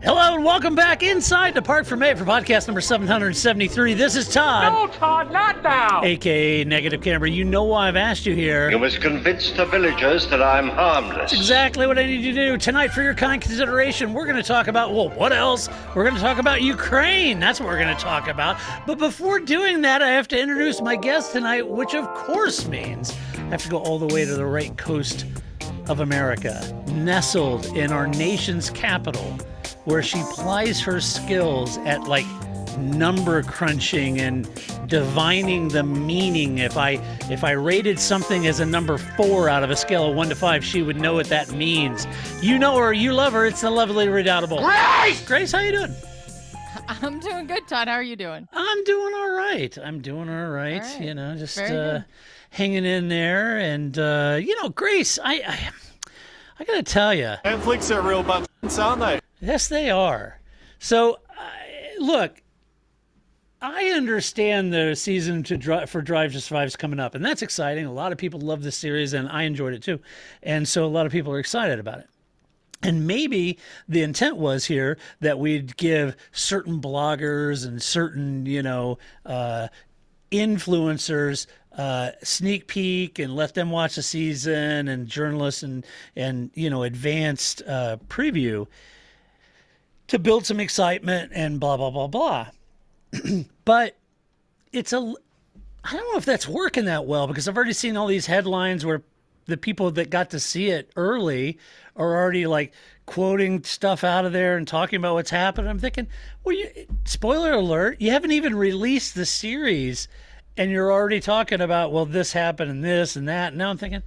Hello and welcome back inside the Parc Fermé for podcast number 773. This is Todd. No, Todd, not now! AKA Negative Camera. You know why I've asked you here. You must convince the villagers that I'm harmless. That's exactly what I need you to do. Tonight, for your kind consideration, we're going to talk about, well, what else? We're going to talk about Ukraine. That's what we're going to talk about. But before doing that, I have to introduce my guest tonight, which of course means I have to go all the way to the right coast of America, nestled in our nation's capital, where she plies her skills at like number crunching and divining the meaning. If I rated something as a number 4 out of a scale of 1 to 5, she would know what that means. You know her, you love her. It's the lovely, redoubtable Grace! Grace, how you doing? I'm doing good, Todd. How are you doing? I'm doing all right. All right. You know, just hanging in there. And Grace, I gotta tell you, Netflix are real bunch, aren't they? yes, they are. So, look, I understand the season for Drive to Survive is coming up, and that's exciting. A lot of people love the series, and I enjoyed it too. And so a lot of people are excited about it. And maybe the intent was here that we'd give certain bloggers and certain, influencers sneak peek and let them watch the season, and journalists and advanced preview to build some excitement and blah, blah, blah, blah. But I don't know if that's working that well, because I've already seen all these headlines where the people that got to see it early are already like quoting stuff out of there and talking about what's happened. I'm thinking, well, spoiler alert, you haven't even released the series and you're already talking about, well, this happened and this and that. And now I'm thinking,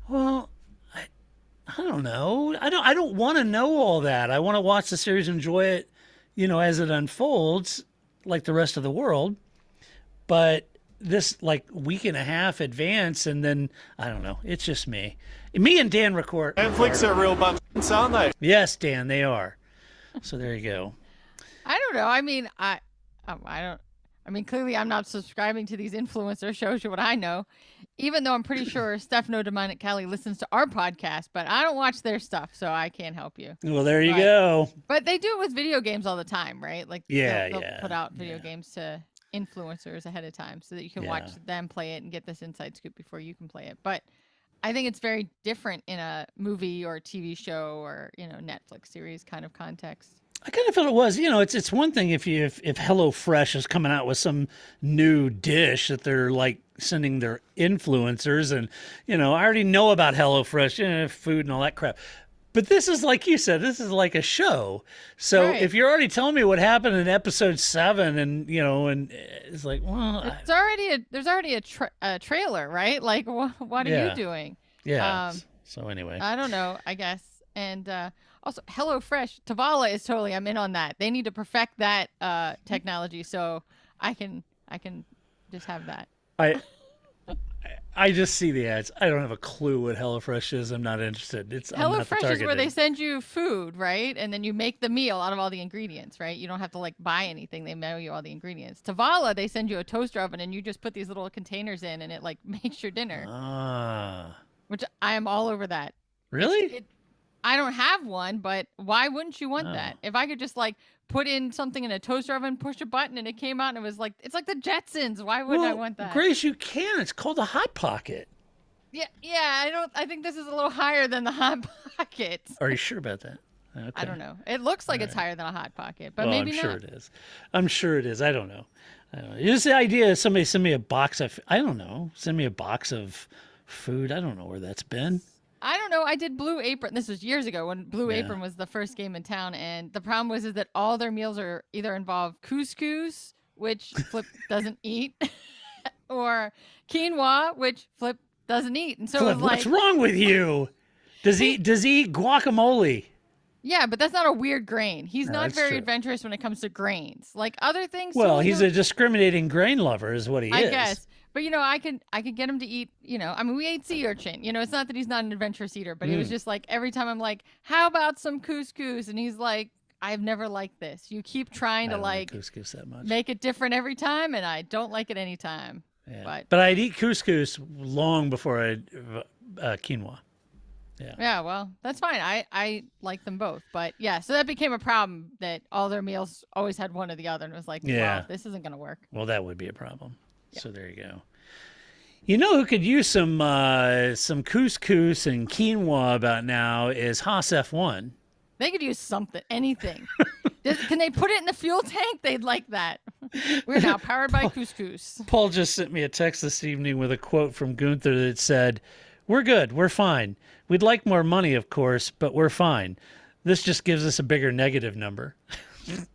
well, I don't know. I don't want to know all that. I want to watch the series, enjoy it, as it unfolds, like the rest of the world. But this like week and a half advance, and then I don't know. It's just me. Me and Dan record. Netflix are real bunch, aren't they? Yes, Dan, they are. So there you go. I don't know. I mean, I don't. I mean, clearly, I'm not subscribing to these influencer shows. What I know, even though I'm pretty sure Stefano Domenicali listens to our podcast, but I don't watch their stuff, so I can't help you. Well, there you go. But they do it with video games all the time, right? Like, they'll put out video games to influencers ahead of time so that you can watch them play it and get this inside scoop before you can play it. But I think it's very different in a movie or TV show or Netflix series kind of context. I kind of felt it was, it's one thing if HelloFresh is coming out with some new dish that they're like sending their influencers, and I already know about HelloFresh, food and all that crap. But this is, like you said, this is like a show. So if you're already telling me what happened in episode 7, and and it's like, well, there's already a trailer, right? Like, what are you doing? Yeah. So anyway, I don't know. I guess, and also HelloFresh, Tavala is totally. I'm in on that. They need to perfect that technology so I can just have that. I just see the ads. I don't have a clue what HelloFresh is. I'm not interested. HelloFresh is where they send you food, right? And then you make the meal out of all the ingredients, right? You don't have to like buy anything. They mail you all the ingredients. Tavala, they send you a toaster oven and you just put these little containers in and it like makes your dinner. Which I am all over that. Really? I don't have one, but why wouldn't you want that? If I could just like put in something in a toaster oven, push a button, and it came out and it was like, it's like the Jetsons. Why wouldn't I want that? Grace, you can. It's called a Hot Pocket. Yeah. I think this is a little higher than the Hot Pocket. Are you sure about that? Okay. I don't know. It looks like it's higher than a Hot Pocket, but maybe not. I'm sure it is. I don't know. Just the idea of somebody send me a box of, send me a box of food. I don't know where that's been. I don't know. I did Blue Apron. This was years ago when Blue Apron was the first game in town. And the problem is that all their meals are either involve couscous, which Flip doesn't eat, or quinoa, which Flip doesn't eat. And so Flip, it was like, what's wrong with you? Does he eat guacamole? Yeah, but that's not a weird grain. He's not very adventurous when it comes to grains. Like other things. Well, he's a discriminating grain lover is what he is. I guess. But, I could get him to eat, we ate sea urchin. It's not that he's not an adventurous eater, but it was just like every time I'm like, how about some couscous? And he's like, I've never liked this. You keep trying to like couscous that much. Make it different every time, and I don't like it any time. Yeah. But I'd eat couscous long before I'd quinoa. Yeah, well, that's fine. I like them both. But yeah, so that became a problem that all their meals always had one or the other. And it was like, well, this isn't going to work. Well, that would be a problem. Yeah. So there you go. You know who could use some couscous and quinoa about now is Haas F1. They could use something, anything. Can they put it in the fuel tank? They'd like that. We're now powered by couscous. Paul just sent me a text this evening with a quote from Gunther that said, "We're good. We're fine. We'd like more money, of course, but we're fine. This just gives us a bigger negative number." He's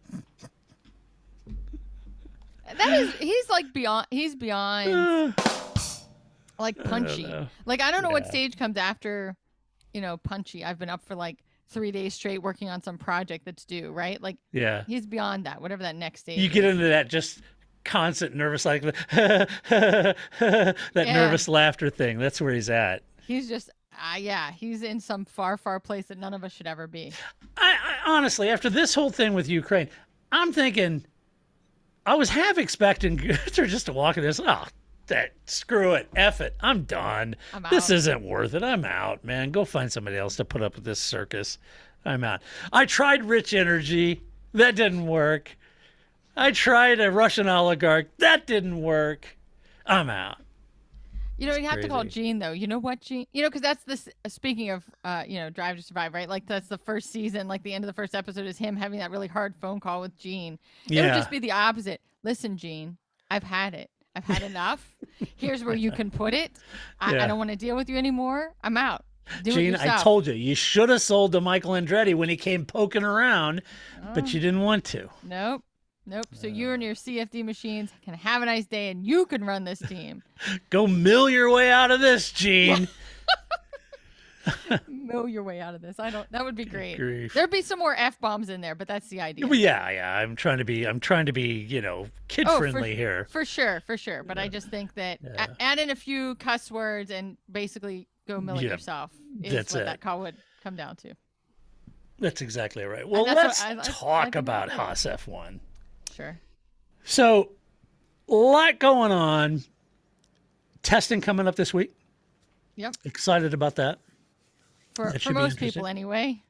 beyond like punchy. I don't know what stage comes after, punchy. I've been up for 3 days straight working on some project that's due, right? He's beyond that, whatever that next stage You get into that just constant nervous, that nervous laughter thing. That's where he's at. He's just, he's in some far, far place that none of us should ever be. I honestly, after this whole thing with Ukraine, I'm thinking, I was half expecting Gunther just to walk in this, screw it, F it, I'm done. This isn't worth it. I'm out, man. Go find somebody else to put up with this circus. I'm out. I tried Rich Energy. That didn't work. I tried a Russian oligarch. That didn't work. I'm out. You have to call Gene, though. You know what, Gene? Because that's this. Speaking of, Drive to Survive, right? That's the first season. The end of the first episode is him having that really hard phone call with Gene. It would just be the opposite. Listen, Gene, I've had it. I've had enough. Here's where you can put it. I don't want to deal with you anymore. I'm out. Gene, I told you should have sold to Michael Andretti when he came poking around, but you didn't want to. Nope. So you and your CFD machines can have a nice day, and you can run this team. Go mill your way out of this, Gene. Mill your way out of this. That would be great. Grief. There'd be some more F-bombs in there, but that's the idea. Well, yeah. I'm trying to be, kid friendly here. For sure. But I just think that add in a few cuss words and basically go mill it yourself is what that call would come down to. That's exactly right. Well, let's talk about Haas F1. Sure. So, a lot going on. Testing coming up this week. Yep. Excited about that. For most people, anyway.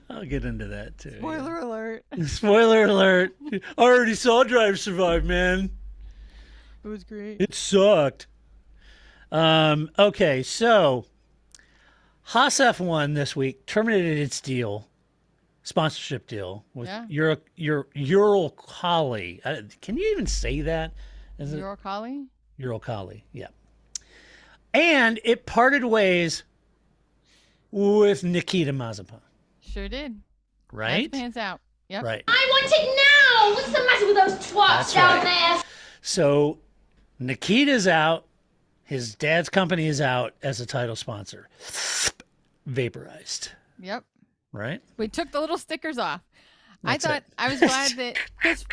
I'll get into that too. Spoiler alert. Spoiler alert. I already saw Drive Survive, man. It was great. It sucked. Okay, so Haas F1 this week terminated its sponsorship deal with Uralkali. Can you even say that? Uralkali? Uralkali, yeah. And it parted ways with Nikita Mazepin. Sure did. Right? Pants out. Yep. Right. I want it now! What's the matter with those twats down there? So Nikita's out. His dad's company is out as a title sponsor. Vaporized. Yep. Right? We took the little stickers off. That's I was glad that because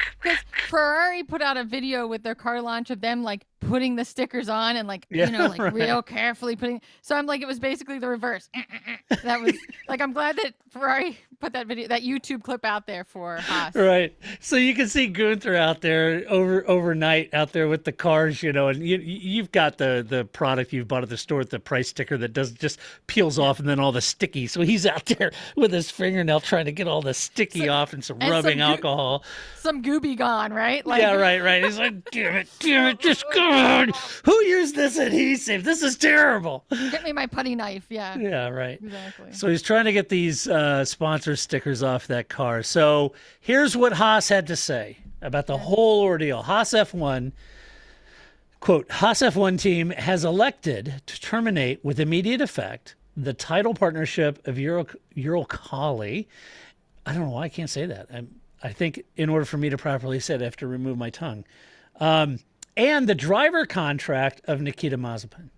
Ferrari put out a video with their car launch of them putting the stickers on and real carefully putting. So I'm it was basically the reverse. That was I'm glad that Ferrari put that YouTube clip out there for Haas. Right. So you can see Gunther out there overnight out there with the cars, and you've got the product you've bought at the store with the price sticker that just peels off and then all the sticky. So he's out there with his fingernail trying to get all the sticky off and some rubbing alcohol. Some gooby gone, right? Yeah, right. He's like, damn it, just God. Who used this adhesive? This is terrible. Get me my putty knife. Yeah. Yeah, right. Exactly. So he's trying to get these sponsor stickers off that car. So here's what Haas had to say about the whole ordeal. Haas F1, quote, Haas F1 team has elected to terminate with immediate effect the title partnership of Uralkali. I don't know why I can't say that. I think in order for me to properly say it, I have to remove my tongue. And the driver contract of Nikita Mazepin.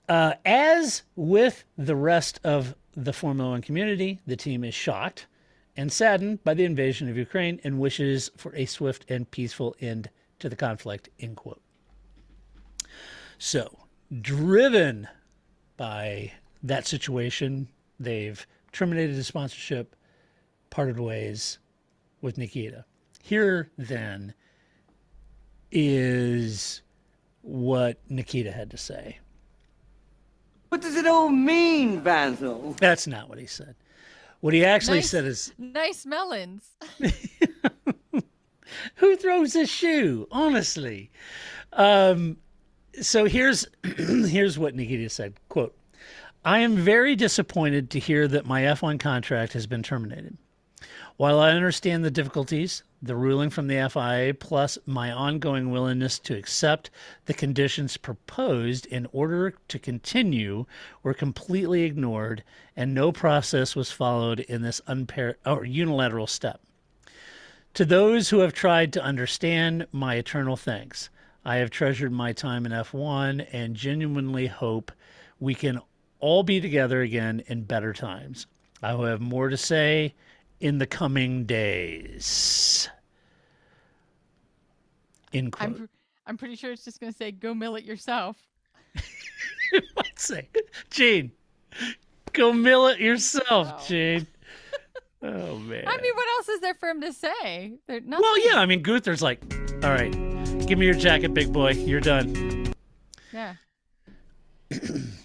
As with the rest of the Formula One community, the team is shocked and saddened by the invasion of Ukraine and wishes for a swift and peaceful end to the conflict, end quote. So, driven by that situation, they've terminated the sponsorship, parted ways with Nikita. Here, then, is what Nikita had to say. What does it all mean, Basil? That's not what he said. What he actually said is, nice melons. who throws a shoe? Honestly. So here's what Nikita said, quote, I am very disappointed to hear that my F1 contract has been terminated. While I understand the difficulties, the ruling from the FIA, plus my ongoing willingness to accept the conditions proposed in order to continue, were completely ignored, and no process was followed in this unilateral step. To those who have tried to understand, my eternal thanks. I have treasured my time in F1 and genuinely hope we can all be together again in better times. I will have more to say in the coming days. End quote. I'm pretty sure it's just going to say, go mill it yourself. It might say, Gene, go mill it yourself, Gene. Oh, man. I mean, what else is there for him to say? Well, yeah, I mean, Gunther's like, all right, give me your jacket, big boy. You're done. Yeah.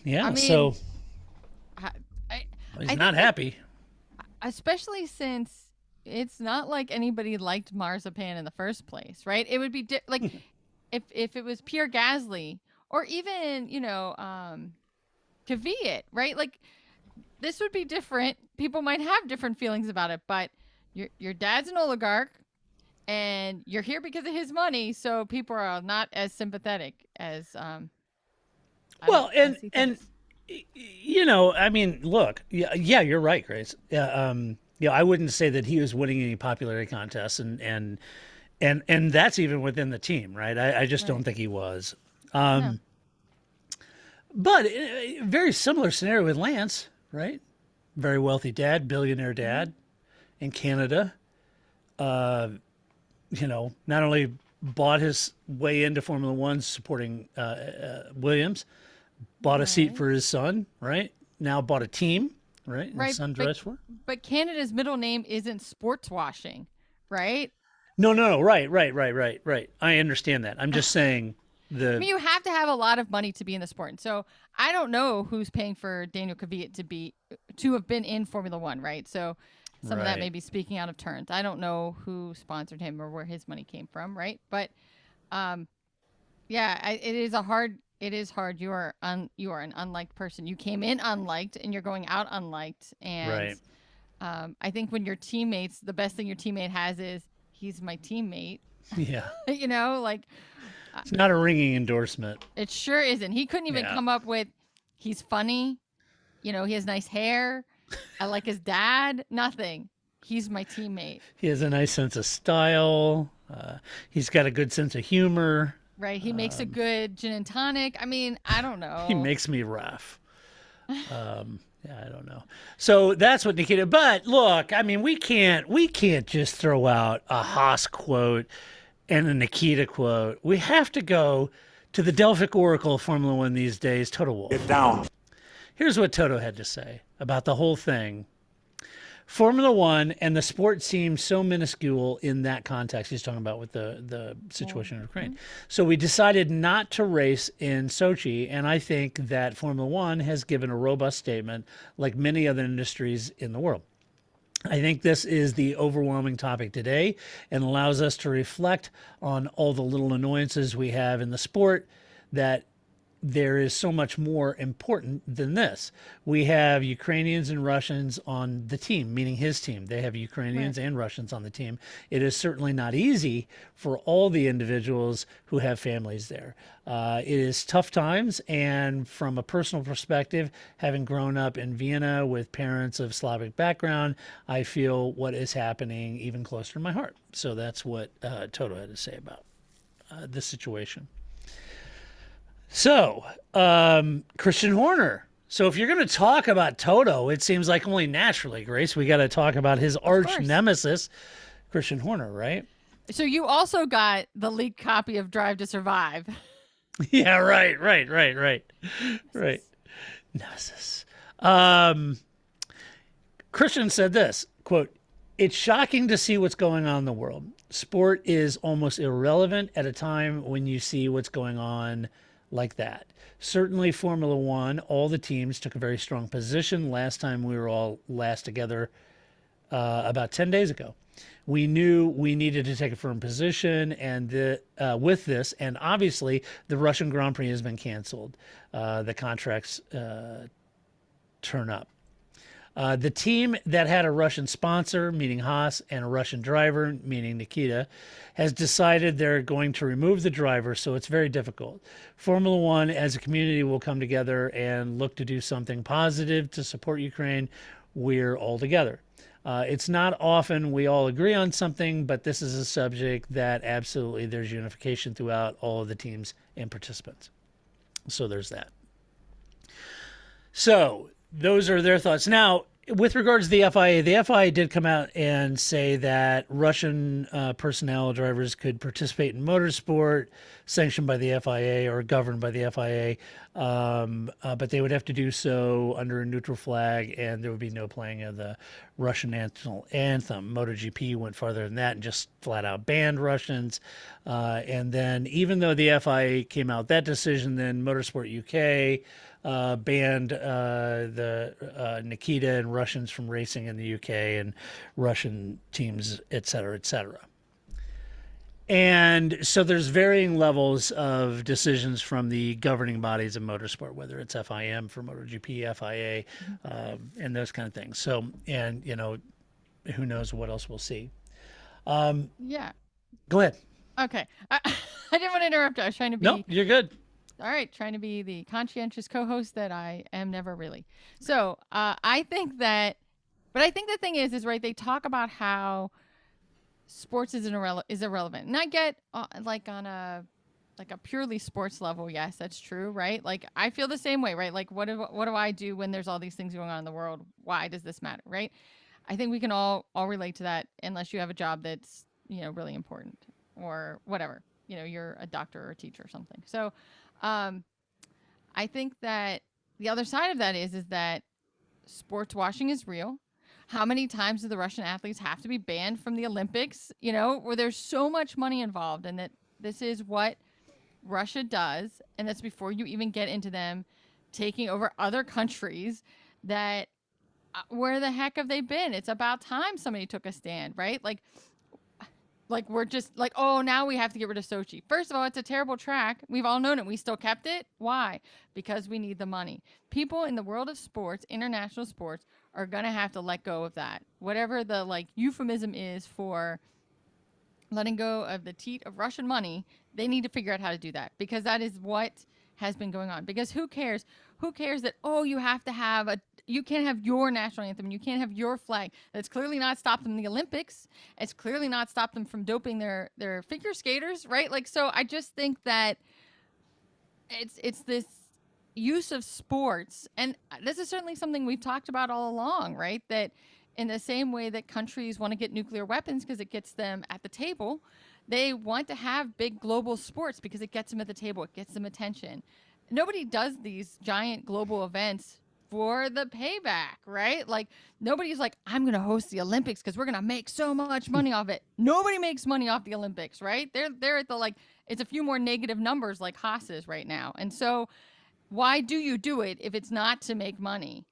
Yeah, I mean, so he's not happy. Especially since it's not like anybody liked marzipan in the first place, right? It would be like if it was Pierre Gasly or even, Kvyat, right? Like this would be different. People might have different feelings about it, but your dad's an oligarch and you're here because of his money, so people are not as sympathetic as well, and I mean, look, yeah, you're right, Grace. I wouldn't say that he was winning any popularity contests, and that's even within the team, right? I just don't think he was. No. But very similar scenario with Lance, right? Very wealthy dad, billionaire dad in Canada. Not only bought his way into Formula One supporting Williams, bought a seat for his son, right? Now bought a team, right? His son drives for. But Canada's middle name isn't sports washing, right? No. Right. I understand that. I'm just saying I mean, you have to have a lot of money to be in the sport. And so I don't know who's paying for Daniel Kvyat to have been in Formula One, right? So some of that may be speaking out of turns. I don't know who sponsored him or where his money came from, right? But it is hard. You are an unliked person. You came in unliked and you're going out unliked. And I think when your teammates, the best thing your teammate has is he's my teammate. Yeah. It's not a ringing endorsement. It sure isn't. He couldn't even come up with, he's funny. He has nice hair. I like his dad. Nothing. He's my teammate. He has a nice sense of style. He's got a good sense of humor. Right. He makes a good gin and tonic. I mean, I don't know. He makes me rough. I don't know. So that's what Nikita. But look, I mean, we can't just throw out a Haas quote and a Nikita quote. We have to go to the Delphic Oracle of Formula One these days, Toto Wolff. Get down. Here's what Toto had to say about the whole thing. Formula One and the sport seems so minuscule in that context. He's talking about with the situation in Ukraine. So we decided not to race in Sochi, and I think that Formula One has given a robust statement like many other industries in the world. I think this is the overwhelming topic today and allows us to reflect on all the little annoyances we have in the sport, that there is so much more important than this. We have Ukrainians and Russians on the team, meaning his team. They have Ukrainians and Russians on the team. It is certainly not easy for all the individuals who have families there. It is tough times, and from a personal perspective, having grown up in Vienna with parents of Slavic background, I feel what is happening even closer to my heart. So that's what Toto had to say about this situation. So, Christian Horner. So if you're going to talk about Toto, it seems like only naturally, Grace, we got to talk about his arch nemesis, Christian Horner, right? So you also got the leaked copy of Drive to Survive. Yeah, right. Nemesis. Christian said this, quote, "It's shocking to see what's going on in the world. sport is almost irrelevant at a time when you see what's going on like that. Certainly, Formula One, all the teams took a very strong position. Last time we were all last together about 10 days ago. We knew we needed to take a firm position, and with this, and obviously the Russian Grand Prix has been canceled. The contracts turn up. The team that had a Russian sponsor, meaning Haas, and a Russian driver, meaning Nikita, has decided they're going to remove the driver, so it's very difficult. Formula One, as a community, will come together and look to do something positive to support Ukraine. We're all together. It's not often we all agree on something, but this is a subject that absolutely there's unification throughout all of the teams and participants. So there's that. So those are their thoughts. Now, with regards to the FIA did come out and say that Russian personnel drivers could participate in motorsport sanctioned by the FIA or governed by the FIA, but they would have to do so under a neutral flag, and there would be no playing of the Russian national anthem. MotoGP went farther than that and just flat out banned Russians. And then even though the FIA came out with that decision, then Motorsport UK banned the Nikita and Russians from racing in the UK and Russian teams, et cetera, et cetera. And so there's varying levels of decisions from the governing bodies of motorsport, whether it's FIM for MotoGP, FIA, and those kind of things. So, and, you know, who knows what else we'll see. Yeah. Go ahead. Okay. I didn't want to interrupt. I was trying to be... No, you're good. All right, trying to be the conscientious co-host that I am never really. So I think that, but I think the thing is right, they talk about how sports is irrelevant. And I get like on a purely sports level, yes, that's true, right? Like I feel the same way, right? Like what do I do when there's all these things going on in the world? Why does this matter, right? I think we can all relate to that unless you have a job that's, you know, really important or whatever. You know, you're a doctor or a teacher or something. So I think that the other side of that is that sports washing is real. How many times do the Russian athletes have to be banned from the Olympics? You know, where there's so much money involved, and that this is what Russia does. And that's before you even get into them taking over other countries that where the heck have they been? It's about time somebody took a stand, right? Like we're just like, oh, now we have to get rid of Sochi. First of all, it's a terrible track. We've all known it. We still kept it. Why? Because we need the money. People in the world of sports, international sports, are going to have to let go of that. Whatever the like euphemism is for letting go of the teat of Russian money, they need to figure out how to do that, because that is what has been going on. Because who cares? Who cares that, oh, you can't have your national anthem and you can't have your flag. That's clearly not stopped them in the Olympics. It's clearly not stopped them from doping their figure skaters, right? Like, so I just think that it's this use of sports, and this is certainly something we've talked about all along, right? That in the same way that countries want to get nuclear weapons because it gets them at the table, they want to have big global sports because it gets them at the table, it gets them attention. Nobody does these giant global events for the payback, right? Like nobody's like, I'm going to host the Olympics because we're going to make so much money off it. Nobody makes money off the Olympics, right? They're at the like, it's a few more negative numbers like Haas is right now. And so why do you do it if it's not to make money?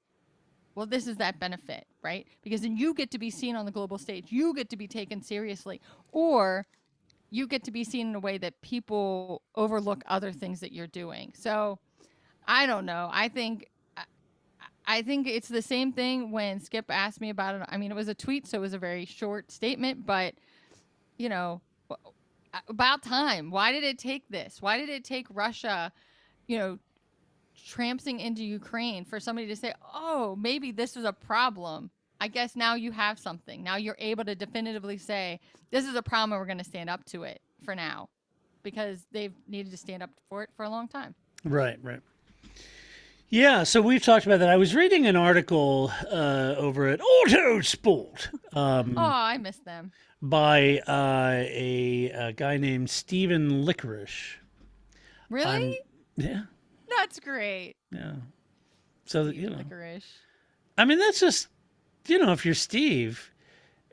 Well, this is that benefit, right? Because then you get to be seen on the global stage. You get to be taken seriously, or you get to be seen in a way that people overlook other things that you're doing. So I don't know. I think it's the same thing when Skip asked me about it. I mean, it was a tweet, so it was a very short statement, but, you know, about time. Why did it take this? Why did it take Russia, you know, trampsing into Ukraine for somebody to say, oh, maybe this was a problem? I guess now you have something. Now you're able to definitively say, this is a problem and we're going to stand up to it for now, because they've needed to stand up for it for a long time. Right. Yeah, so we've talked about that. I was reading an article over at Autosport. I miss them. By a guy named Stephen Licorice. Really? Yeah. That's great. Yeah. So, Steve you know. Licorice. I mean, that's just, you know, if you're Steve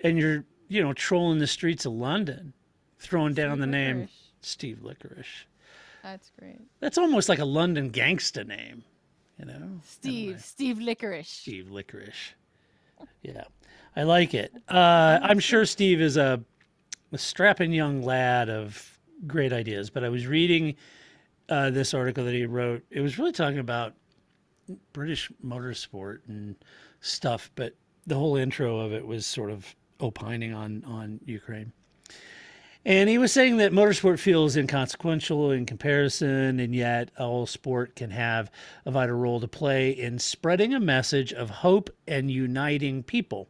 and you're, you know, trolling the streets of London throwing down the name Licorice. Steve Licorice. That's great. That's almost like a London gangsta name, you know? Steve Licorice. Steve Licorice. Yeah, I like it. I'm sure Steve is a strapping young lad of great ideas, but I was reading this article that he wrote. It was really talking about British motorsport and stuff, but the whole intro of it was sort of opining on Ukraine. And he was saying that motorsport feels inconsequential in comparison, and yet all sport can have a vital role to play in spreading a message of hope and uniting people.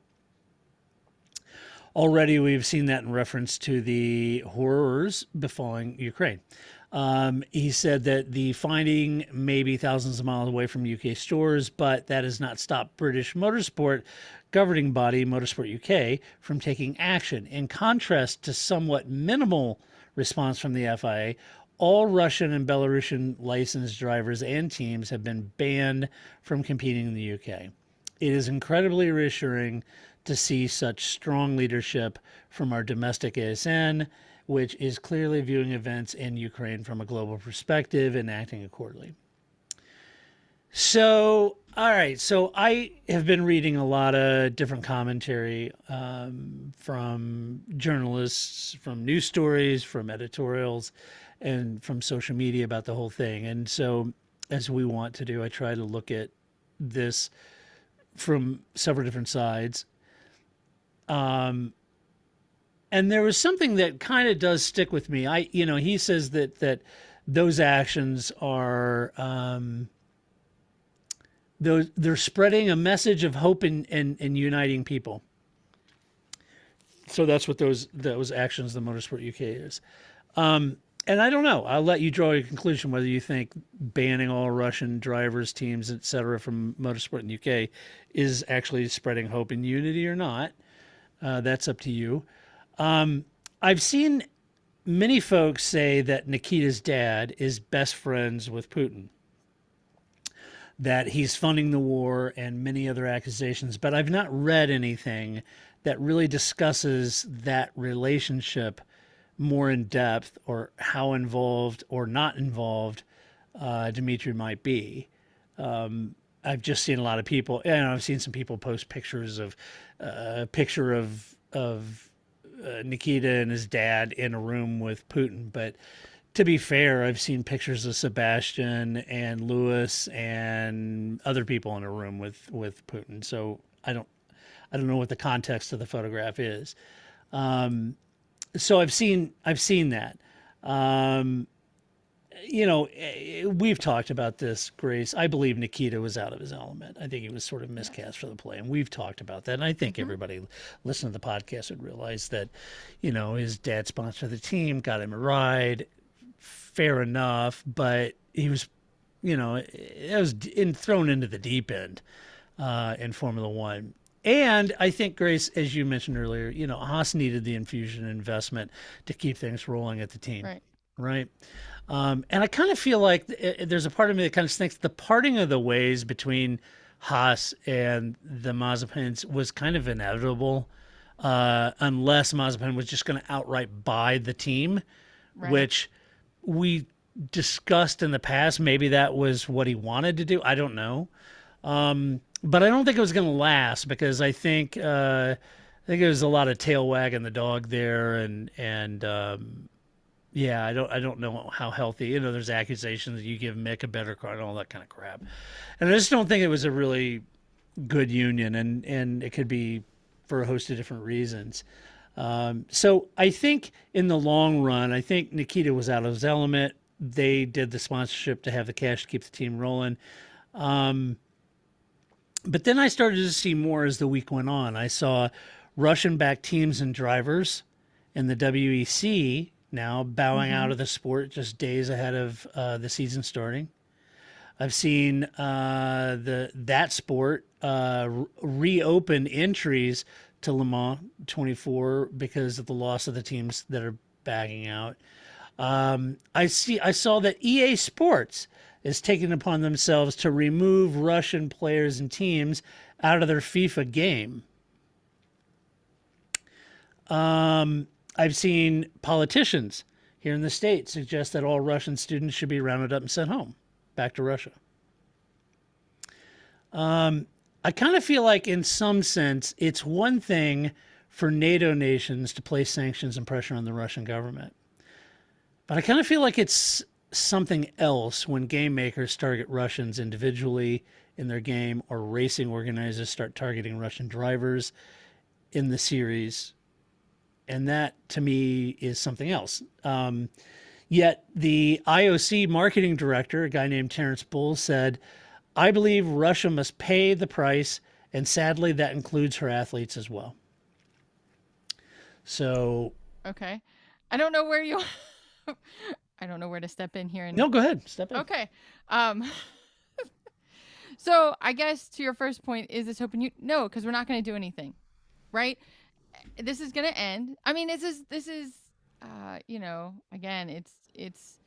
Already we've seen that in reference to the horrors befalling Ukraine. He said that the finding may be thousands of miles away from UK stores, but that has not stopped British motorsport governing body Motorsport UK from taking action. In contrast to somewhat minimal response from the FIA, all Russian and Belarusian licensed drivers and teams have been banned from competing in the UK. It is incredibly reassuring to see such strong leadership from our domestic ASN, which is clearly viewing events in Ukraine from a global perspective and acting accordingly. So, all right. So I have been reading a lot of different commentary from journalists, from news stories, from editorials, and from social media about the whole thing. And so, as we want to do, I try to look at this from several different sides. And there was something that kind of does stick with me. He says that those actions are they're spreading a message of hope and uniting people. So that's what those actions the Motorsport UK is. And I don't know. I'll let you draw your conclusion whether you think banning all Russian drivers, teams, etc. from motorsport in the UK is actually spreading hope and unity or not. That's up to you. I've seen many folks say that Nikita's dad is best friends with Putin, that he's funding the war and many other accusations, but I've not read anything that really discusses that relationship more in depth or how involved or not involved Dmitry might be. I've just seen a lot of people, and I've seen some people post pictures of a picture of Nikita and his dad in a room with Putin. But to be fair, I've seen pictures of Sebastian and Lewis and other people in a room with Putin. So I don't know what the context of the photograph is. So I've seen that. We've talked about this, Grace. I believe Nikita was out of his element. I think he was sort of miscast for the play, and we've talked about that. And I think everybody listening to the podcast would realize that, his dad sponsored the team, got him a ride, fair enough, but he was, thrown into the deep end in Formula One. And I think, Grace, as you mentioned earlier, Haas needed the infusion and investment to keep things rolling at the team. Right. And I kind of feel like there's a part of me that kind of thinks the parting of the ways between Haas and the Mazepins was kind of inevitable, unless Mazepin was just going to outright buy the team, which we discussed in the past. Maybe that was what he wanted to do. I don't know. But I don't think it was going to last because I think it was a lot of tail wagging the dog there, and I don't know how healthy. There's accusations that you give Mick a better car and all that kind of crap, and I just don't think it was a really good union, and it could be for a host of different reasons. So I think in the long run, I think Nikita was out of his element. They did the sponsorship to have the cash to keep the team rolling. But then I started to see more as the week went on. I saw Russian-backed teams and drivers in the WEC now bowing out of the sport just days ahead of the season starting. I've seen that sport reopen entries to Le Mans 24 because of the loss of the teams that are bagging out. I saw that EA Sports is taking upon themselves to remove Russian players and teams out of their FIFA game. I've seen politicians here in the States suggest that all Russian students should be rounded up and sent home, back to Russia. I kind of feel like, in some sense, it's one thing for NATO nations to place sanctions and pressure on the Russian government. But I kind of feel like it's something else when game makers target Russians individually in their game, or racing organizers start targeting Russian drivers in the series. And that, to me, is something else. Yet the IOC marketing director, a guy named Terrence Bull, said, "I believe Russia must pay the price, and sadly that includes her athletes as well." So, okay, I don't know where you I don't know where to step in here. No, go ahead. Step in. Okay. So I guess to your first point, is this open? No, because we're not going to do anything, right? This is going to end. I mean, this is again, it's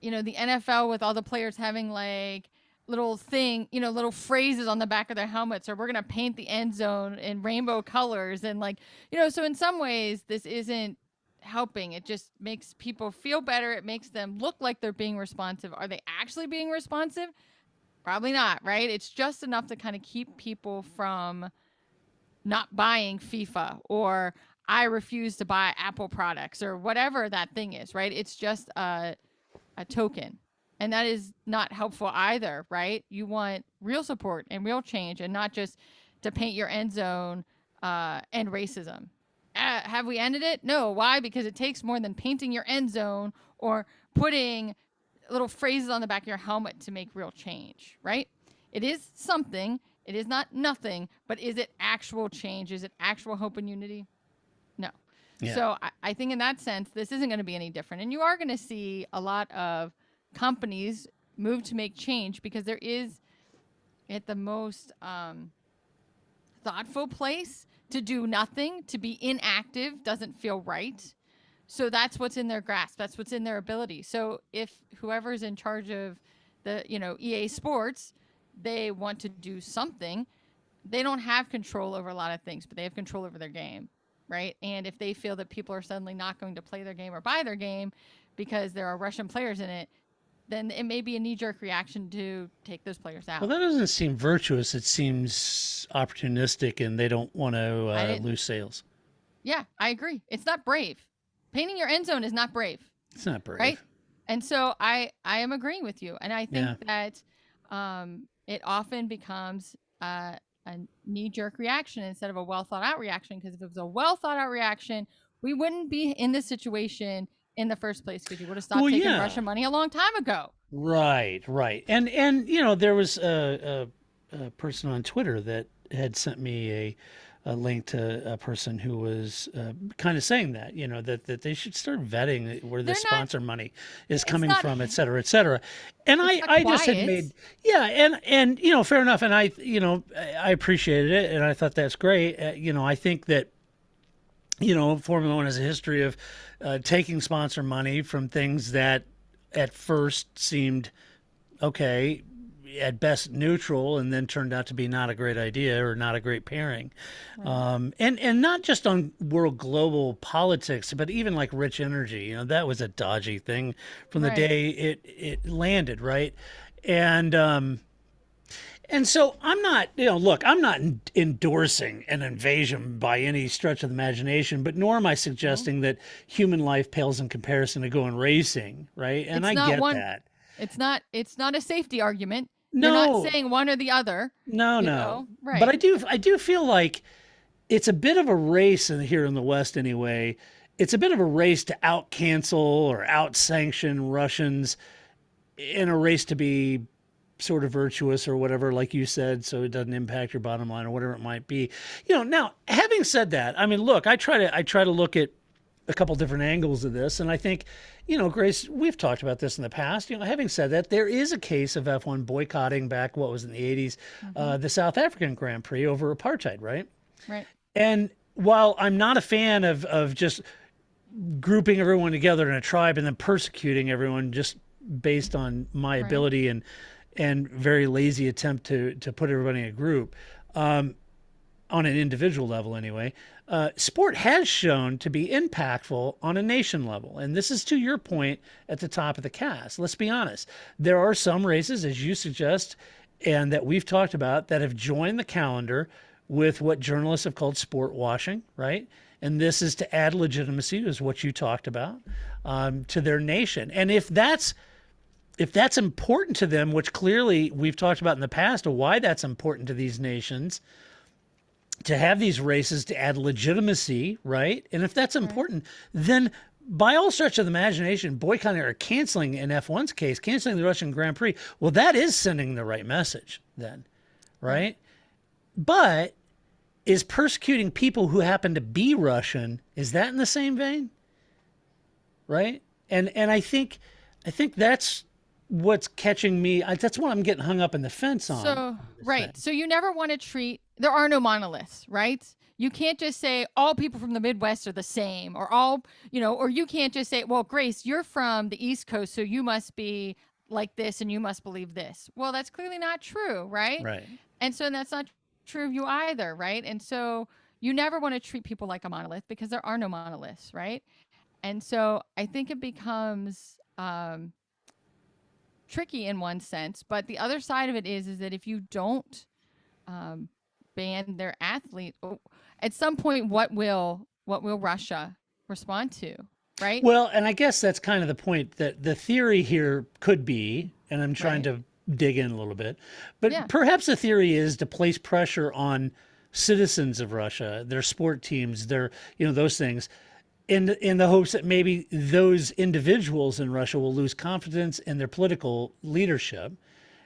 the NFL with all the players having like little little phrases on the back of their helmets, or we're going to paint the end zone in rainbow colors. And so in some ways this isn't helping. It just makes people feel better. It makes them look like they're being responsive. Are they actually being responsive? Probably not, right? It's just enough to kind of keep people from not buying FIFA, or I refuse to buy Apple products, or whatever that thing is, right? It's just a token. And that is not helpful either, right? You want real support and real change, and not just to paint your end zone and racism. Have we ended it? No. Why? Because it takes more than painting your end zone or putting little phrases on the back of your helmet to make real change, right? It is something. It is not nothing, but is it actual change? Is it actual hope and unity? No. Yeah. So I think in that sense, this isn't going to be any different. And you are going to see a lot of companies move to make change, because there is, at the most thoughtful place, to do nothing, to be inactive doesn't feel right. So that's what's in their grasp. That's what's in their ability. So if whoever's in charge of the, EA Sports, they want to do something, they don't have control over a lot of things, but they have control over their game, right? And if they feel that people are suddenly not going to play their game or buy their game because there are Russian players in it, then it may be a knee-jerk reaction to take those players out. Well, that doesn't seem virtuous. It seems opportunistic, and they don't want to lose sales. Yeah, I agree. It's not brave. Painting your end zone is not brave. It's not brave. Right? And so I am agreeing with you. And I think that it often becomes a knee-jerk reaction instead of a well-thought-out reaction, because if it was a well-thought-out reaction, we wouldn't be in this situation in the first place, because you would have stopped taking Russian money a long time ago. Right. And there was a person on Twitter that had sent me a link to a person who was kind of saying that, that they should start vetting where the sponsor money is coming from, et cetera, et cetera. And I just had made, and fair enough. And I appreciated it, and I thought that's great. I think that, Formula One has a history of taking sponsor money from things that at first seemed okay, at best neutral, and then turned out to be not a great idea or not a great pairing. Right. And not just on world global politics, but even like Rich Energy, that was a dodgy thing from the day it landed, right? And so I'm not, I'm not endorsing an invasion by any stretch of the imagination, but nor am I suggesting that human life pales in comparison to going racing, right? And I get that. It's not a safety argument. No. You're not saying one or the other. No. Right. But I do feel like it's a bit of a race here in the West anyway. It's a bit of a race to out-cancel or out-sanction Russians in a race to be sort of virtuous or whatever, like you said, so it doesn't impact your bottom line or whatever it might be. Now, having said that, I mean, look, I try to look at a couple different angles of this, and I think, Grace, we've talked about this in the past. Having said that, there is a case of F1 boycotting back, what was in the 80s, the South African Grand Prix over apartheid, right? Right. And while I'm not a fan of just grouping everyone together in a tribe and then persecuting everyone just based on my ability and very lazy attempt to put everybody in a group, I'm on an individual level anyway, sport has shown to be impactful on a nation level. And this is to your point at the top of the cast. Let's be honest. There are some races, as you suggest, and that we've talked about, that have joined the calendar with what journalists have called sport washing, right? And this is to add legitimacy, is what you talked about, to their nation. And if that's important to them, which clearly we've talked about in the past, of why that's important to these nations, to have these races to add legitimacy, right? And if that's important, then by all stretch of the imagination, boycotting or canceling, in F1's case, canceling the Russian Grand Prix, well, that is sending the right message then, right? But is persecuting people who happen to be Russian, is that in the same vein? Right? And I think that's what's catching me. That's what I'm getting hung up in the fence on. So, right. So you never want to treat, there are no monoliths, right? You can't just say all people from the Midwest are the same, or all, or you can't just say, well, Grace, you're from the East Coast, so you must be like this and you must believe this. Well, that's clearly not true, right? Right. And so that's not true of you either, right? And so you never want to treat people like a monolith, because there are no monoliths, right? And so I think it becomes tricky in one sense, but the other side of it is that if you don't ban their athlete, at some point, what will Russia respond to, right? Well, and I guess that's kind of the point, that the theory here could be, and I'm trying to dig in a little bit, but perhaps the theory is to place pressure on citizens of Russia, their sport teams, their, those things, in the hopes that maybe those individuals in Russia will lose confidence in their political leadership,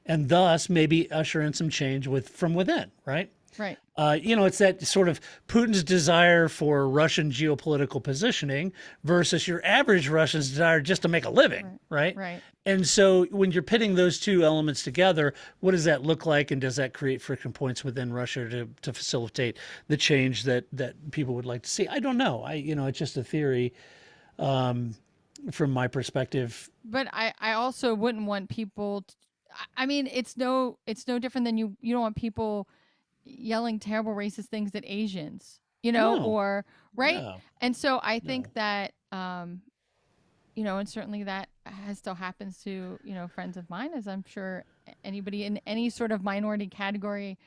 and thus maybe usher in some change from within, right? Right. It's that sort of Putin's desire for Russian geopolitical positioning versus your average Russian's desire just to make a living, right? Right. And so when you're pitting those two elements together, what does that look like, and does that create friction points within Russia to facilitate the change that people would like to see? I don't know. It's just a theory from my perspective. But I also wouldn't want people it's no different than you don't want people yelling terrible racist things at Asians, or right. No. And so I think that, and certainly that still happens to, friends of mine, as I'm sure anybody in any sort of minority category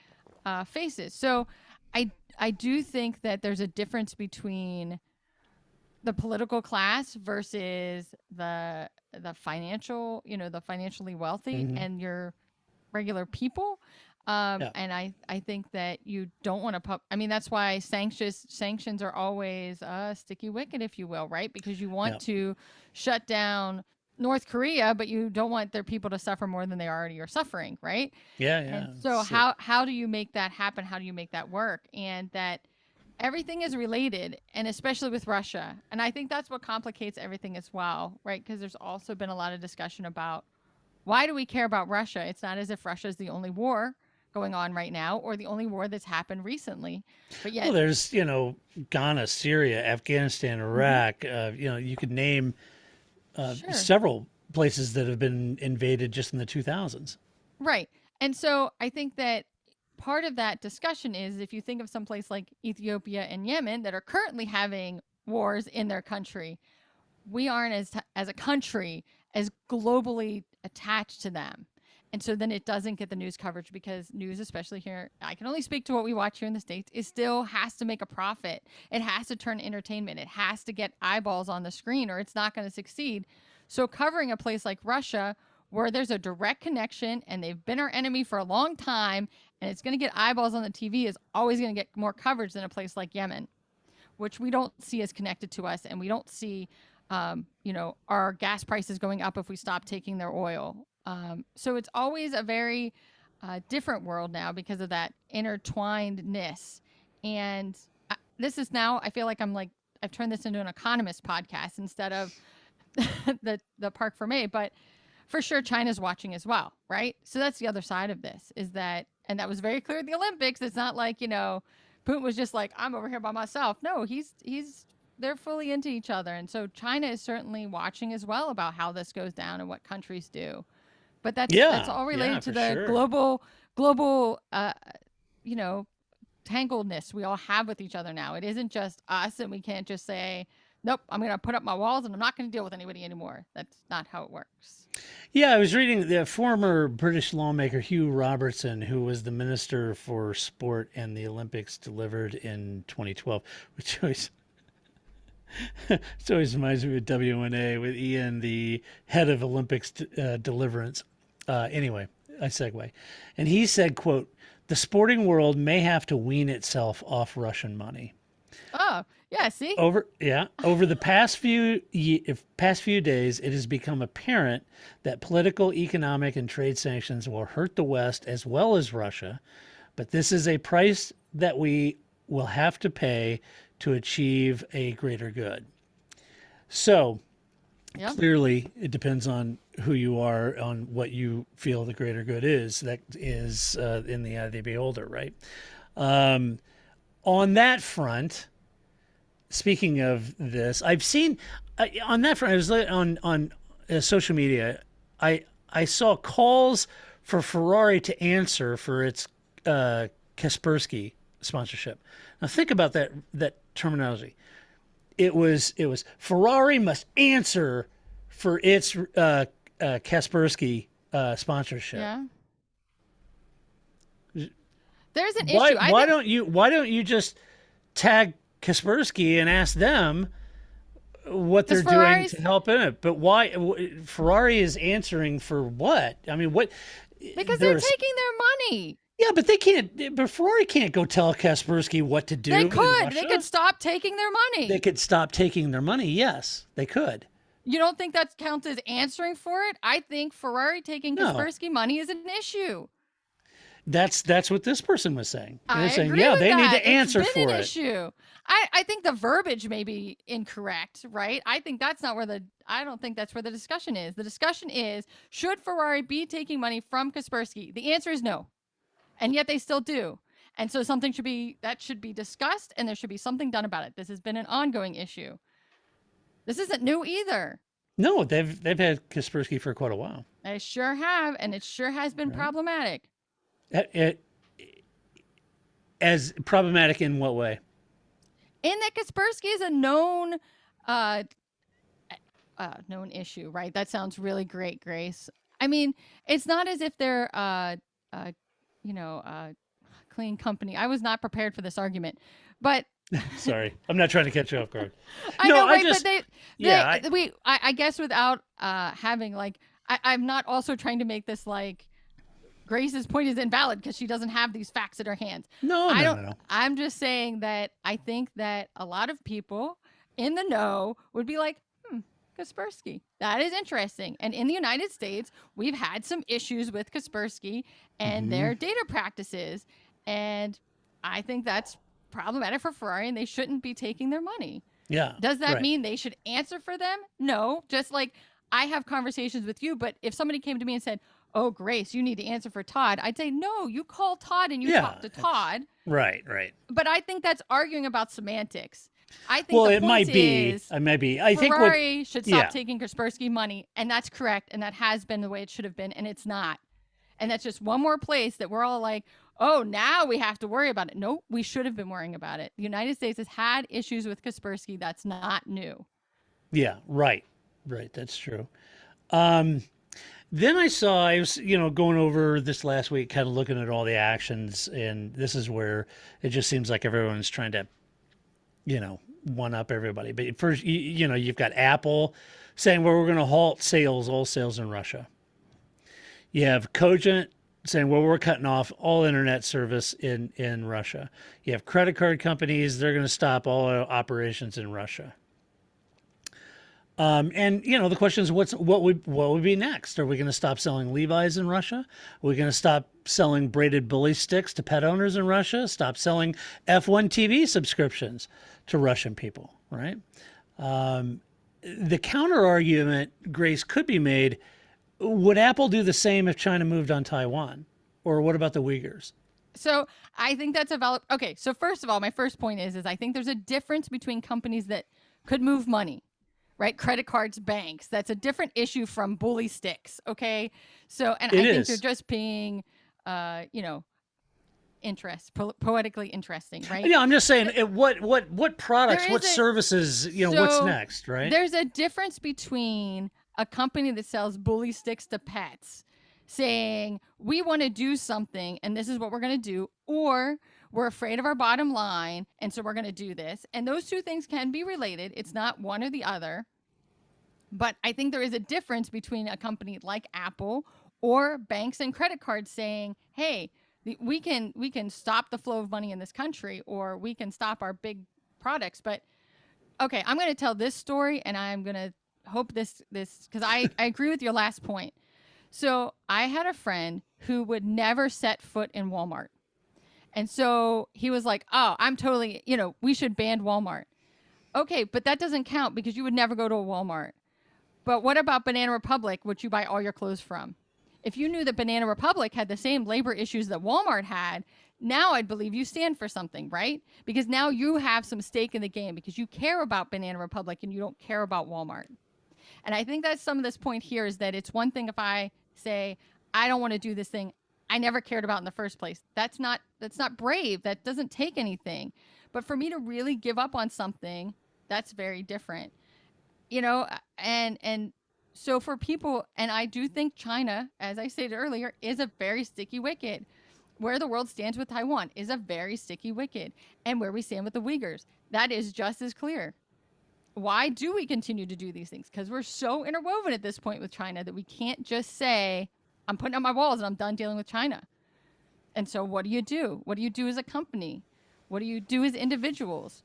faces. So I do think that there's a difference between the political class versus the financial, the financially wealthy, and your regular people. And I think that you don't want to that's why sanctions are always a sticky wicket, if you will, right? Because you want to shut down North Korea, but you don't want their people to suffer more than they already are suffering, right? And so how do you make that happen? How do you make that work? And that everything is related, and especially with Russia. And I think that's what complicates everything as well, right? Because there's also been a lot of discussion about, why do we care about Russia? It's not as if Russia is the only war going on right now, or the only war that's happened recently. But yet, there's Ghana, Syria, Afghanistan, Iraq. You could name several places that have been invaded just in the 2000s. Right. And so I think that part of that discussion is, if you think of some place like Ethiopia and Yemen that are currently having wars in their country, we aren't as a country as globally attached to them. And so then it doesn't get the news coverage, because news, especially here, I can only speak to what we watch here in the States, it still has to make a profit. It has to turn entertainment. It has to get eyeballs on the screen, or it's not going to succeed. So covering a place like Russia, where there's a direct connection and they've been our enemy for a long time, and it's going to get eyeballs on the TV, is always going to get more coverage than a place like Yemen, which we don't see as connected to us. And we don't see, our gas prices going up if we stop taking their oil. So it's always a very different world now because of that intertwinedness. And this is now, I feel like I've turned this into an economist podcast instead of the Parc Fermé, but for sure China's watching as well, right? So that's the other side of this, is that, and that was very clear at the Olympics. It's not like, Putin was just like, I'm over here by myself. No, they're fully into each other. And so China is certainly watching as well about how this goes down and what countries do. But that's all related to the global, tangledness we all have with each other now. It isn't just us, and we can't just say, nope, I'm going to put up my walls and I'm not going to deal with anybody anymore. That's not how it works. Yeah, I was reading the former British lawmaker Hugh Robertson, who was the Minister for Sport and the Olympics, delivered in 2012, which always it always reminds me of WNA with Ian, the head of Olympics deliverance. Anyway, I segue. And he said, quote, "The sporting world may have to wean itself off Russian money." Oh, yeah, see? Over the past few days, it has become apparent that political, economic, and trade sanctions will hurt the West as well as Russia, but this is a price that we will have to pay to achieve a greater good. So, Yep. Clearly, it depends on who you are, on what you feel the greater good is. That is in the eye of the beholder, right? On that front, speaking of this, I've seen on that front. I was on social media. I saw calls for Ferrari to answer for its Kaspersky sponsorship. Now think about that terminology. It was Ferrari must answer for its Kaspersky sponsorship. Yeah. There's an Why, issue. why don't you just tag Kaspersky and ask them what they're doing to help in it? But why Ferrari is answering for what? I mean, what? Because they're taking their money. Yeah, but they can't. But Ferrari can't go tell Kaspersky what to do. They could. They could stop taking their money. They could stop taking their money. Yes, they could. You don't think that counts as answering for it? I think Ferrari taking Kaspersky money is an issue. That's what this person was saying. They're saying, agree yeah, with they need that. to answer It's been for an it. Issue. I think the verbiage may be incorrect, right? I think that's not where I don't think that's where the discussion is. The discussion is, should Ferrari be taking money from Kaspersky? The answer is no. And yet they still do. And so something should be discussed, and there should be something done about it. This has been an ongoing issue. This isn't new either. No, they've had Kaspersky for quite a while. They sure have, and it sure has been problematic. As problematic in what way? In that Kaspersky is a known issue, right? That sounds really great, Grace. I mean, it's not as if they're clean company. I was not prepared for this argument, but sorry, I'm not trying to catch you off guard. I know, right? But I guess without having I'm not also trying to make this like Grace's point is invalid because she doesn't have these facts at her hands. No. I'm just saying that I think that a lot of people in the know would be like, Kaspersky. That is interesting. And in the United States, we've had some issues with Kaspersky and their data practices. And I think that's problematic for Ferrari, and they shouldn't be taking their money. Yeah. Does that mean they should answer for them? No. Just like I have conversations with you, but if somebody came to me and said, "Oh, Grace, you need to answer for Todd," I'd say, "No, you call Todd and you talk to Todd." Right. But I think that's arguing about semantics. I think it might be. I think Ferrari should stop taking Kaspersky money, and that's correct, and that has been the way it should have been, and it's not. And that's just one more place that we're all like, oh, now we have to worry about it. No, we should have been worrying about it. The United States has had issues with Kaspersky. That's not new. Yeah, right. That's true. Then I was, going over this last week, kind of looking at all the actions, and this is where it just seems like everyone's trying to, one up everybody. But first, you've got Apple saying, well, we're going to halt all sales in Russia. You have Cogent saying, well, we're cutting off all internet service in Russia. You have credit card companies, they're going to stop all operations in Russia. And the question is, what would be next? Are we going to stop selling Levi's in Russia? Are we going to stop selling braided bully sticks to pet owners in Russia? Stop selling F1 TV subscriptions to Russian people, right? The counter argument, Grace, could be made: would Apple do the same if China moved on Taiwan? Or what about the Uyghurs? So I think that's a valid. Okay, so first of all, my first point is I think there's a difference between companies that could move money. Right? Credit cards, banks. That's a different issue from bully sticks. Okay. So, and I think they're just being, poetically interesting, right? Yeah, I'm just saying, what products, what There is services, what's so next, right? There's a difference between a company that sells bully sticks to pets saying, we want to do something and this is what we're going to do, or we're afraid of our bottom line and so we're going to do this. And those two things can be related. It's not one or the other. But I think there is a difference between a company like Apple or banks and credit cards saying, hey, we can stop the flow of money in this country, or we can stop our big products. But okay, I'm going to tell this story, and I'm going to hope this because I agree with your last point. So I had a friend who would never set foot in Walmart. And so he was like, oh, I'm totally, we should ban Walmart. Okay, but that doesn't count because you would never go to a Walmart. But what about Banana Republic, which you buy all your clothes from? If you knew that Banana Republic had the same labor issues that Walmart had, now I'd believe you stand for something, right? Because now you have some stake in the game because you care about Banana Republic and you don't care about Walmart. And I think that's some of this point here is that it's one thing if I say, I don't want to do this thing I never cared about in the first place. That's not brave. That doesn't take anything. But for me to really give up on something, that's very different. And so for people, and I do think China, as I stated earlier, is a very sticky wicket. Where the world stands with Taiwan is a very sticky wicket. And where we stand with the Uyghurs, that is just as clear. Why do we continue to do these things? Because we're so interwoven at this point with China that we can't just say, I'm putting up my walls and I'm done dealing with China. And so what do you do? What do you do as a company? What do you do as individuals?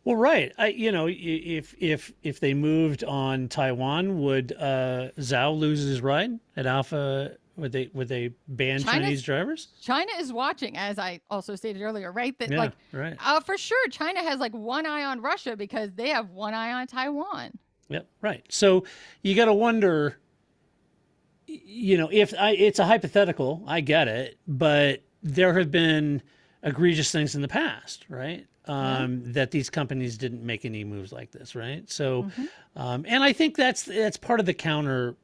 Well, right. If they moved on Taiwan, would Zhao lose his ride at Alpha? Would they ban Chinese drivers? China is watching, as I also stated earlier, right? That right. For sure, China has one eye on Russia because they have one eye on Taiwan. Yep, right. So you got to wonder, if it's a hypothetical, I get it, but there have been egregious things in the past, right? That these companies didn't make any moves like this, right? So, and I think that's part of the counter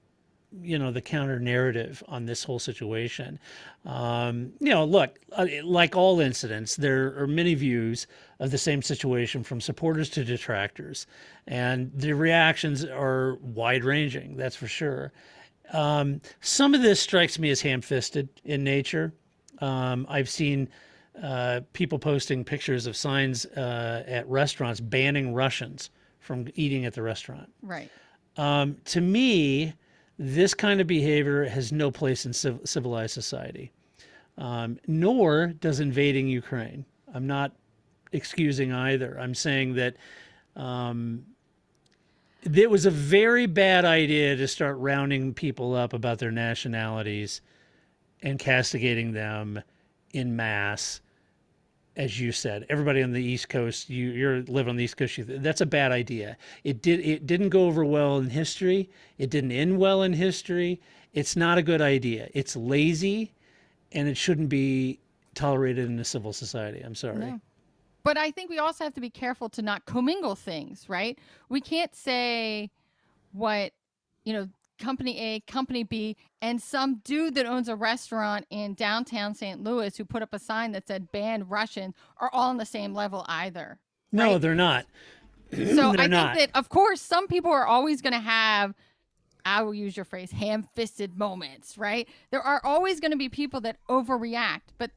narrative on this whole situation. Look, like all incidents, there are many views of the same situation from supporters to detractors, and the reactions are wide ranging. That's for sure. Some of this strikes me as ham-fisted in nature. I've seen people posting pictures of signs at restaurants banning Russians from eating at the restaurant. Right. To me, this kind of behavior has no place in civilized society, nor does invading Ukraine. I'm not excusing either. I'm saying that it was a very bad idea to start rounding people up about their nationalities and castigating them in mass. As you said, everybody on the East Coast, you live on the East Coast, that's a bad idea. It didn't go over well in history. It didn't end well in history. It's not a good idea. It's lazy, and it shouldn't be tolerated in a civil society. I'm sorry. No. But I think we also have to be careful to not commingle things, right? We can't say what, Company A, Company B, and some dude that owns a restaurant in downtown St. Louis who put up a sign that said ban Russian are all on the same level either. No, right? They're not. So I think that, of course, some people are always going to have, I will use your phrase, ham-fisted moments, right? There are always going to be people that overreact, but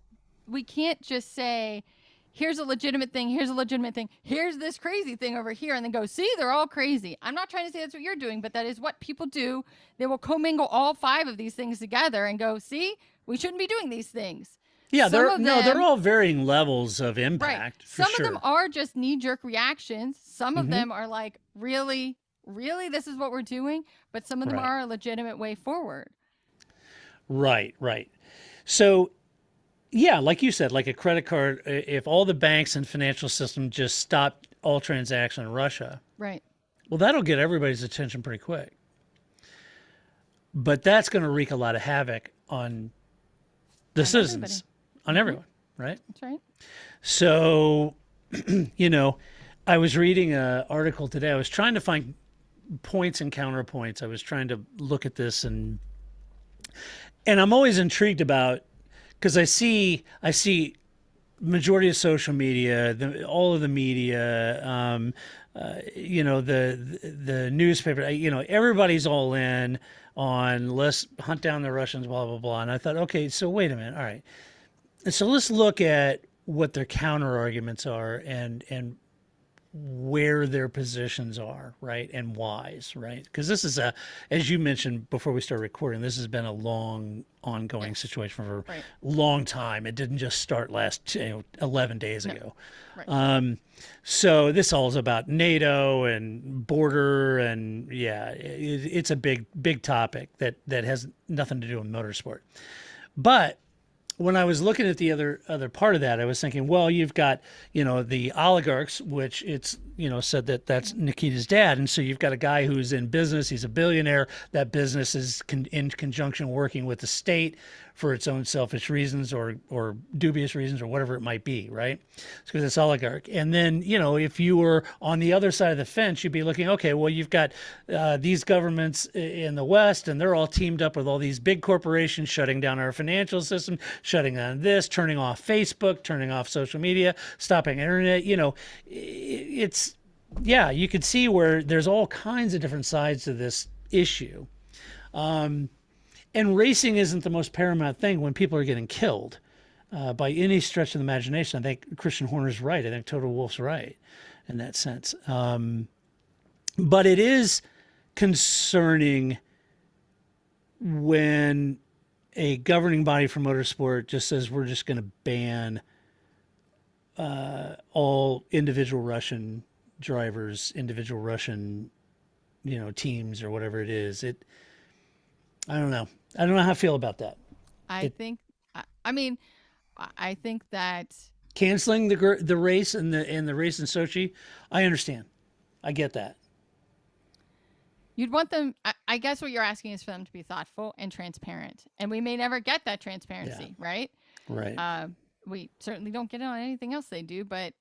we can't just say, here's a legitimate thing, here's a legitimate thing, here's this crazy thing over here, and then go, see, they're all crazy. I'm not trying to say that's what you're doing, but that is what people do. They will commingle all 5 of these things together and go, see, we shouldn't be doing these things. Yeah, they're all varying levels of impact. Right. For Some sure. of them are just knee-jerk reactions. Some of them are like, really, this is what we're doing? But some of them are a legitimate way forward. Right. So, yeah, like you said, like a credit card, if all the banks and financial system just stopped all transaction in Russia, right? Well, that'll get everybody's attention pretty quick. But that's going to wreak a lot of havoc on the citizens, on everyone, right? That's right. So, I was reading an article today. I was trying to find points and counterpoints. I was trying to look at this, and I'm always intrigued about because I see majority of social media, all of the media, the newspaper, everybody's all in on let's hunt down the Russians, blah blah blah. And I thought, okay, so wait a minute, all right, and so let's look at what their counter arguments are and where their positions are, right, and why's, right? Because this is as you mentioned before we started recording, this has been a long, ongoing situation for a long time. It didn't just start 11 days ago. Right. So this all is about NATO and border, and it's a big topic that has nothing to do with motorsport. But when I was looking at the other part of that, I was thinking, well, you've got, the oligarchs, which it's, said that that's Nikita's dad. And so you've got a guy who's in business. He's a billionaire. That business is in conjunction working with the state for its own selfish reasons or dubious reasons or whatever it might be, right? Because it's oligarch. And then, if you were on the other side of the fence, you'd be looking, okay, well, you've got these governments in the West, and they're all teamed up with all these big corporations shutting down our financial system, shutting down this, turning off Facebook, turning off social media, stopping internet. You could see where there's all kinds of different sides to this issue. And racing isn't the most paramount thing when people are getting killed by any stretch of the imagination. I think Christian Horner's right. I think Toto Wolff's right in that sense. But it is concerning when a governing body for motorsport just says we're just going to ban all individual Russian drivers, individual Russian, teams or whatever it is. I don't know. I don't know how I feel about that. I think that Canceling the race and the race in Sochi, I understand. I get that. You'd want them. I guess what you're asking is for them to be thoughtful and transparent, and we may never get that transparency, right? Right. We certainly don't get it on anything else they do, but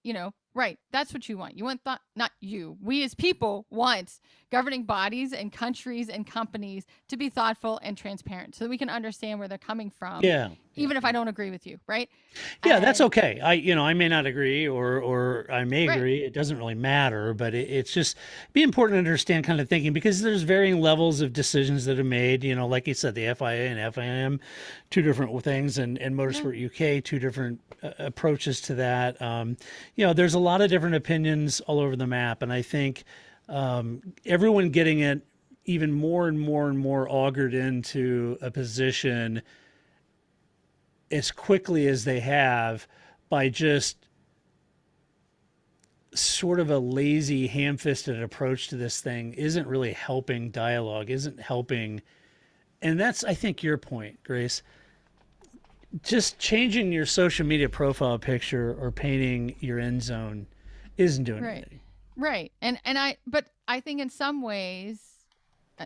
right. That's what you want. You want not you. We as people want governing bodies and countries and companies to be thoughtful and transparent so that we can understand where they're coming from. Yeah. Even if I don't agree with you, right? Yeah, that's okay. I may not agree or I may agree. Right. It doesn't really matter, but it's just be important to understand kind of thinking because there's varying levels of decisions that are made, like you said, the FIA and FIM, two different things, and Motorsport UK, two different approaches to that. There's a lot of different opinions all over the map. And I think everyone getting it even more and more and more augured into a position as quickly as they have by just sort of a lazy, ham-fisted approach to this thing isn't really helping dialogue, isn't helping. And that's, I think, your point, Grace. Just changing your social media profile picture or painting your end zone isn't doing anything. Right. But I think in some ways,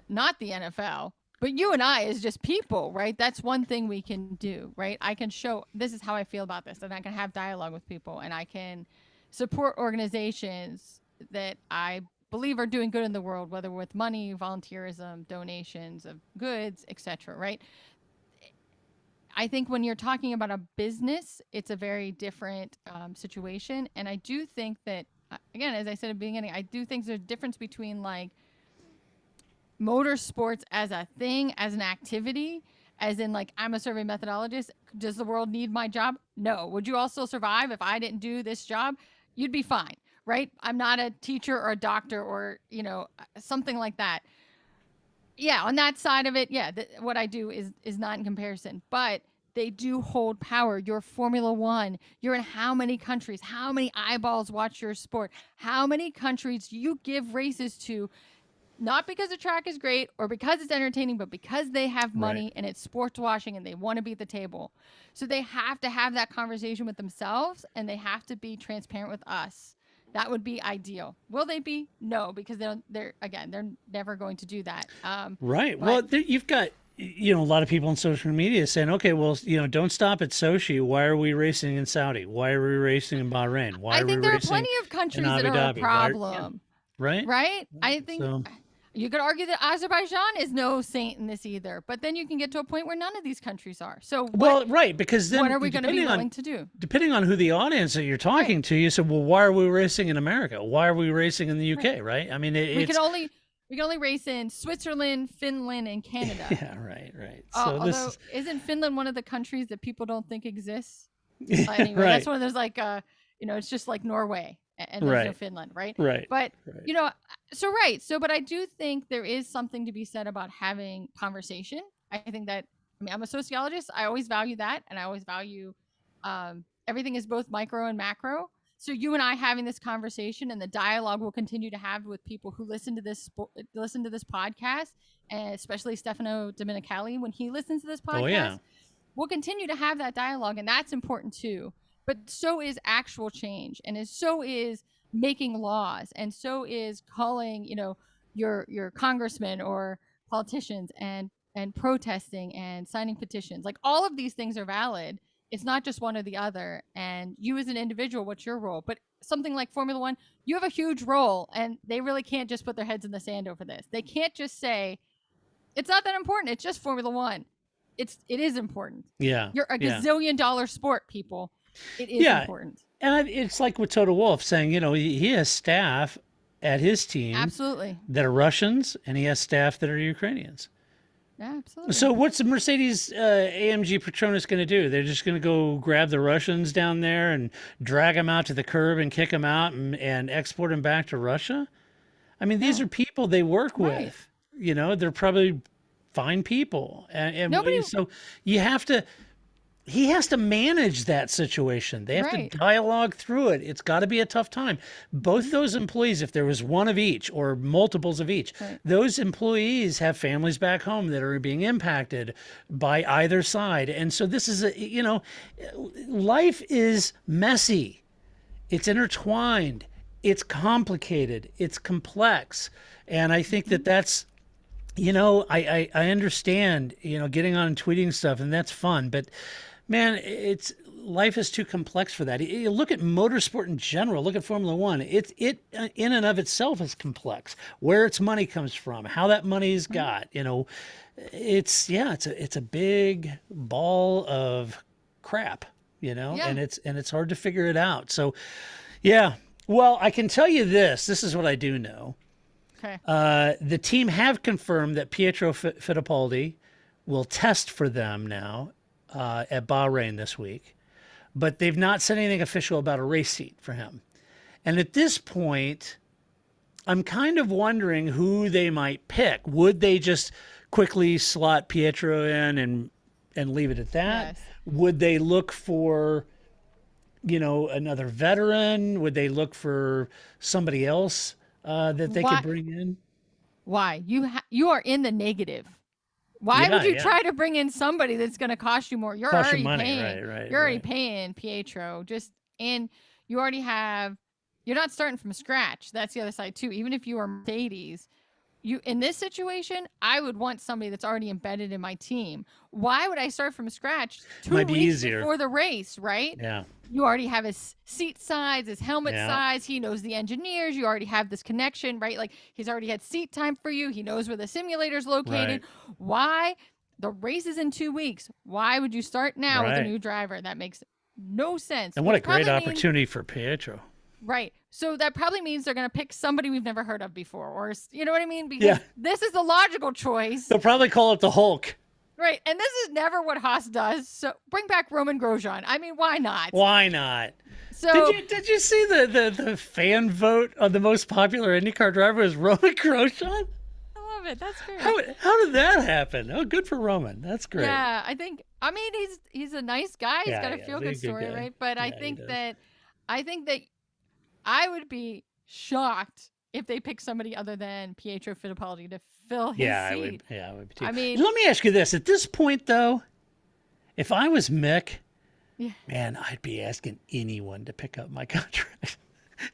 not the NFL, but you and I as just people, right? That's one thing we can do, right? I can show this is how I feel about this, and I can have dialogue with people, and I can support organizations that I believe are doing good in the world, whether with money, volunteerism, donations of goods, etc. Right? I think when you're talking about a business, it's a very different situation, and I do think that, again, as I said at the beginning, I do think there's a difference between like motorsports as a thing, as an activity, as in like I'm a survey methodologist. Does the world need my job? No. Would you also survive if I didn't do this job? You'd be fine, right? I'm not a teacher or a doctor or, something like that. Yeah, on that side of it, what I do is not in comparison, but they do hold power. You're Formula One. You're in how many countries? How many eyeballs watch your sport? How many countries you give races to? Not because the track is great or because it's entertaining, but because they have money and it's sports washing and they want to be at the table. So they have to have that conversation with themselves and they have to be transparent with us. That would be ideal. Will they be? No, because they're never going to do that. Right. Well, you've got, a lot of people on social media saying, okay, well, don't stop at Sochi. Why are we racing in Saudi? Why are we racing in Bahrain? Why I are we think there are racing plenty of countries in Abu that are a Dhabi? problem. Right? Right? I think... So, You could argue that Azerbaijan is no saint in this either, but then you can get to a point where none of these countries are. So right, because then what are we going to be willing to do? Depending on who the audience that you're talking to, you said, well, why are we racing in America? Why are we racing in the UK? Right? I mean, we can only race in Switzerland, Finland, and Canada. Yeah, right. So although isn't Finland one of the countries that people don't think exists? Anyway, that's one of those like it's just like Norway. And there's no Finland, right? Right. But but I do think there is something to be said about having conversation. I think that I'm a sociologist. I always value that, and I always value everything is both micro and macro. So you and I having this conversation and the dialogue we'll continue to have with people who listen to this podcast, and especially Stefano Domenicali when he listens to this podcast. Oh, yeah. We'll continue to have that dialogue, and that's important too. But so is actual change, and so is making laws, and so is calling, your congressmen or politicians and protesting and signing petitions. Like all of these things are valid. It's not just one or the other. And you as an individual, what's your role? But something like Formula One, you have a huge role, and they really can't just put their heads in the sand over this. They can't just say, it's not that important. It's just Formula One. It is important. Yeah. You're a gazillion dollar sport, people. It is important. And it's like with Toto Wolff saying, he has staff at his team absolutely that are Russians, and he has staff that are Ukrainians. Yeah, absolutely. So what's the Mercedes AMG Petronas going to do? They're just going to go grab the Russians down there and drag them out to the curb and kick them out and export them back to Russia? I mean, these are people they work with. They're probably fine people. And so you have to... He has to manage that situation. They have to dialogue through it. It's got to be a tough time. Both those employees, if there was one of each or multiples of each, those employees have families back home that are being impacted by either side. And so this is life is messy. It's intertwined. It's complicated. It's complex. And I think that's, I understand, getting on and tweeting stuff, and that's fun, but man, life is too complex for that. You look at motorsport in general. Look at Formula One. It in and of itself is complex. Where its money comes from, how that money is got. It's a big ball of crap. And it's hard to figure it out. So, yeah. Well, I can tell you this. This is what I do know. Okay. The team have confirmed that Pietro Fittipaldi will test for them now. At Bahrain this week, but they've not said anything official about a race seat for him. And at this point, I'm kind of wondering who they might pick. Would they just quickly slot Pietro in and leave it at that? Yes. Would they look for, another veteran? Would they look for somebody else that they could bring in? Why? You are in the negative. Why would you try to bring in somebody that's going to cost you more? You're already paying. You're already paying Pietro. And you already have. You're not starting from scratch. That's the other side too. Even if you are Mercedes, in this situation, I would want somebody that's already embedded in my team. Why would I start from scratch 2 weeks before the race? Right? Yeah. You already have his seat size, his helmet size. He knows the engineers. You already have this connection, right? Like he's already had seat time for you. He knows where the simulator's located. Right. Why? The race is in 2 weeks. Why would you start now with a new driver? That makes no sense. And what a great opportunity for Pietro. Right. So that probably means they're going to pick somebody we've never heard of before. Or, you know what I mean? Because this is the logical choice. They'll probably call it the Hulk. Right. And this is never what Haas does. So bring back Roman Grosjean. I mean, why not? Why not? So did you see the fan vote on the most popular IndyCar driver was Roman Grosjean? I love it. That's great. How did that happen? Oh, good for Roman. That's great. Yeah, I mean, he's a nice guy. He's got a feel-good story, right? But I think that I would be shocked if they pick somebody other than Pietro Fittipaldi to fill his seat. I would be too. I mean, let me ask you this. At this point, though, if I was Mick, man, I'd be asking anyone to pick up my contract.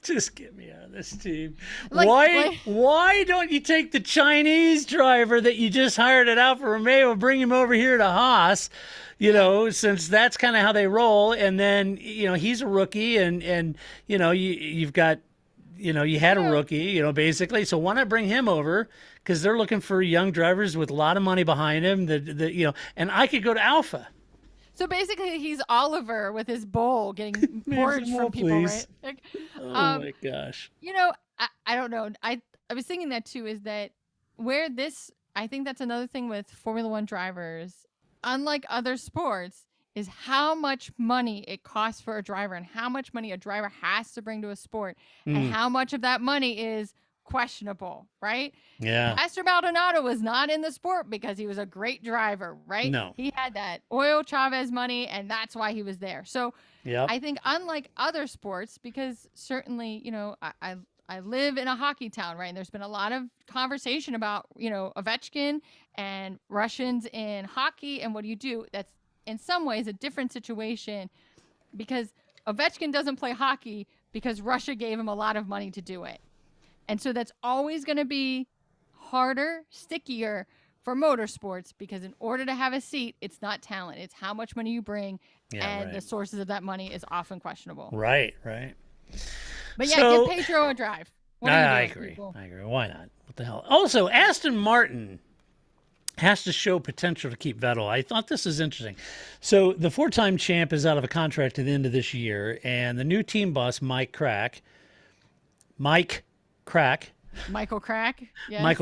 Just get me out of this team. Why don't you take the Chinese driver that you just hired it out for Romeo and bring him over here to Haas? Since that's kind of how they roll. And then, he's a rookie and you've got you had a rookie, basically. So why not bring him over? Because they're looking for young drivers with a lot of money behind him. And I could go to Alpha. So basically, he's Oliver with his bowl getting porridge from people, please. right? Like, Oh my gosh. I don't know. I was thinking that too. Is that where this? I think that's another thing with Formula One drivers, unlike other sports, is how much money it costs for a driver and how much money a driver has to bring to a sport, and how much of that money is questionable, right? Yeah. Pastor Maldonado was not in the sport because he was a great driver, right? No. He had that Oil Chavez money, and that's why he was there. So I think unlike other sports, because certainly, I live in a hockey town, right? And there's been a lot of conversation about, Ovechkin and Russians in hockey and what do you do? That's in some ways a different situation because Ovechkin doesn't play hockey because Russia gave him a lot of money to do it. And so that's always going to be harder, stickier for motorsports because in order to have a seat, it's not talent. It's how much money you bring, and the sources of that money is often questionable. Right. But give Pedro a drive. I agree. Why not? What the hell? Also, Aston Martin has to show potential to keep Vettel. I thought this was interesting. So the 4-time champ is out of a contract at the end of this year, and the new team boss, Michael Crack. Yes. Michael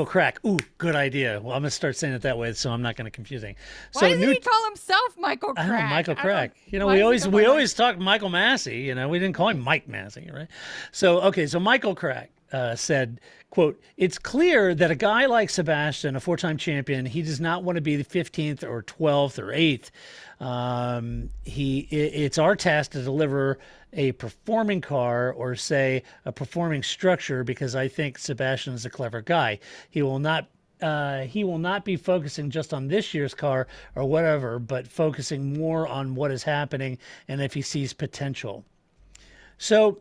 Crack. Ooh, good idea. Well, I'm going to start saying it that way so I'm not going to confuse things. Why doesn't he call himself Michael Crack? Michael Crack. We always talk Michael Massey. We didn't call him Mike Massey, right? So Michael Crack said, quote, "It's clear that a guy like Sebastian, a 4-time champion, he does not want to be the 15th or 12th or 8th. It's our task to deliver a performing car or say a performing structure because I think Sebastian is a clever guy. He will not be focusing just on this year's car or whatever, but focusing more on what is happening and if he sees potential." So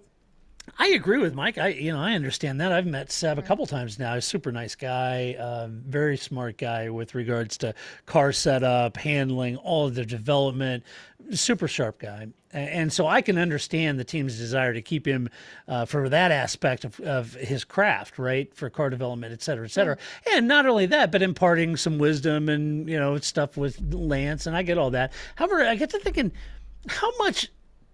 I agree with Mike. I understand that. I've met Seb a couple times now. He's a super nice guy, very smart guy with regards to car setup, handling, all of the development, super sharp guy. And so I can understand the team's desire to keep him for that aspect of his craft, right? For car development, et cetera, et cetera. And not only that, but imparting some wisdom and, stuff with Lance. And I get all that. However, I get to thinking, how much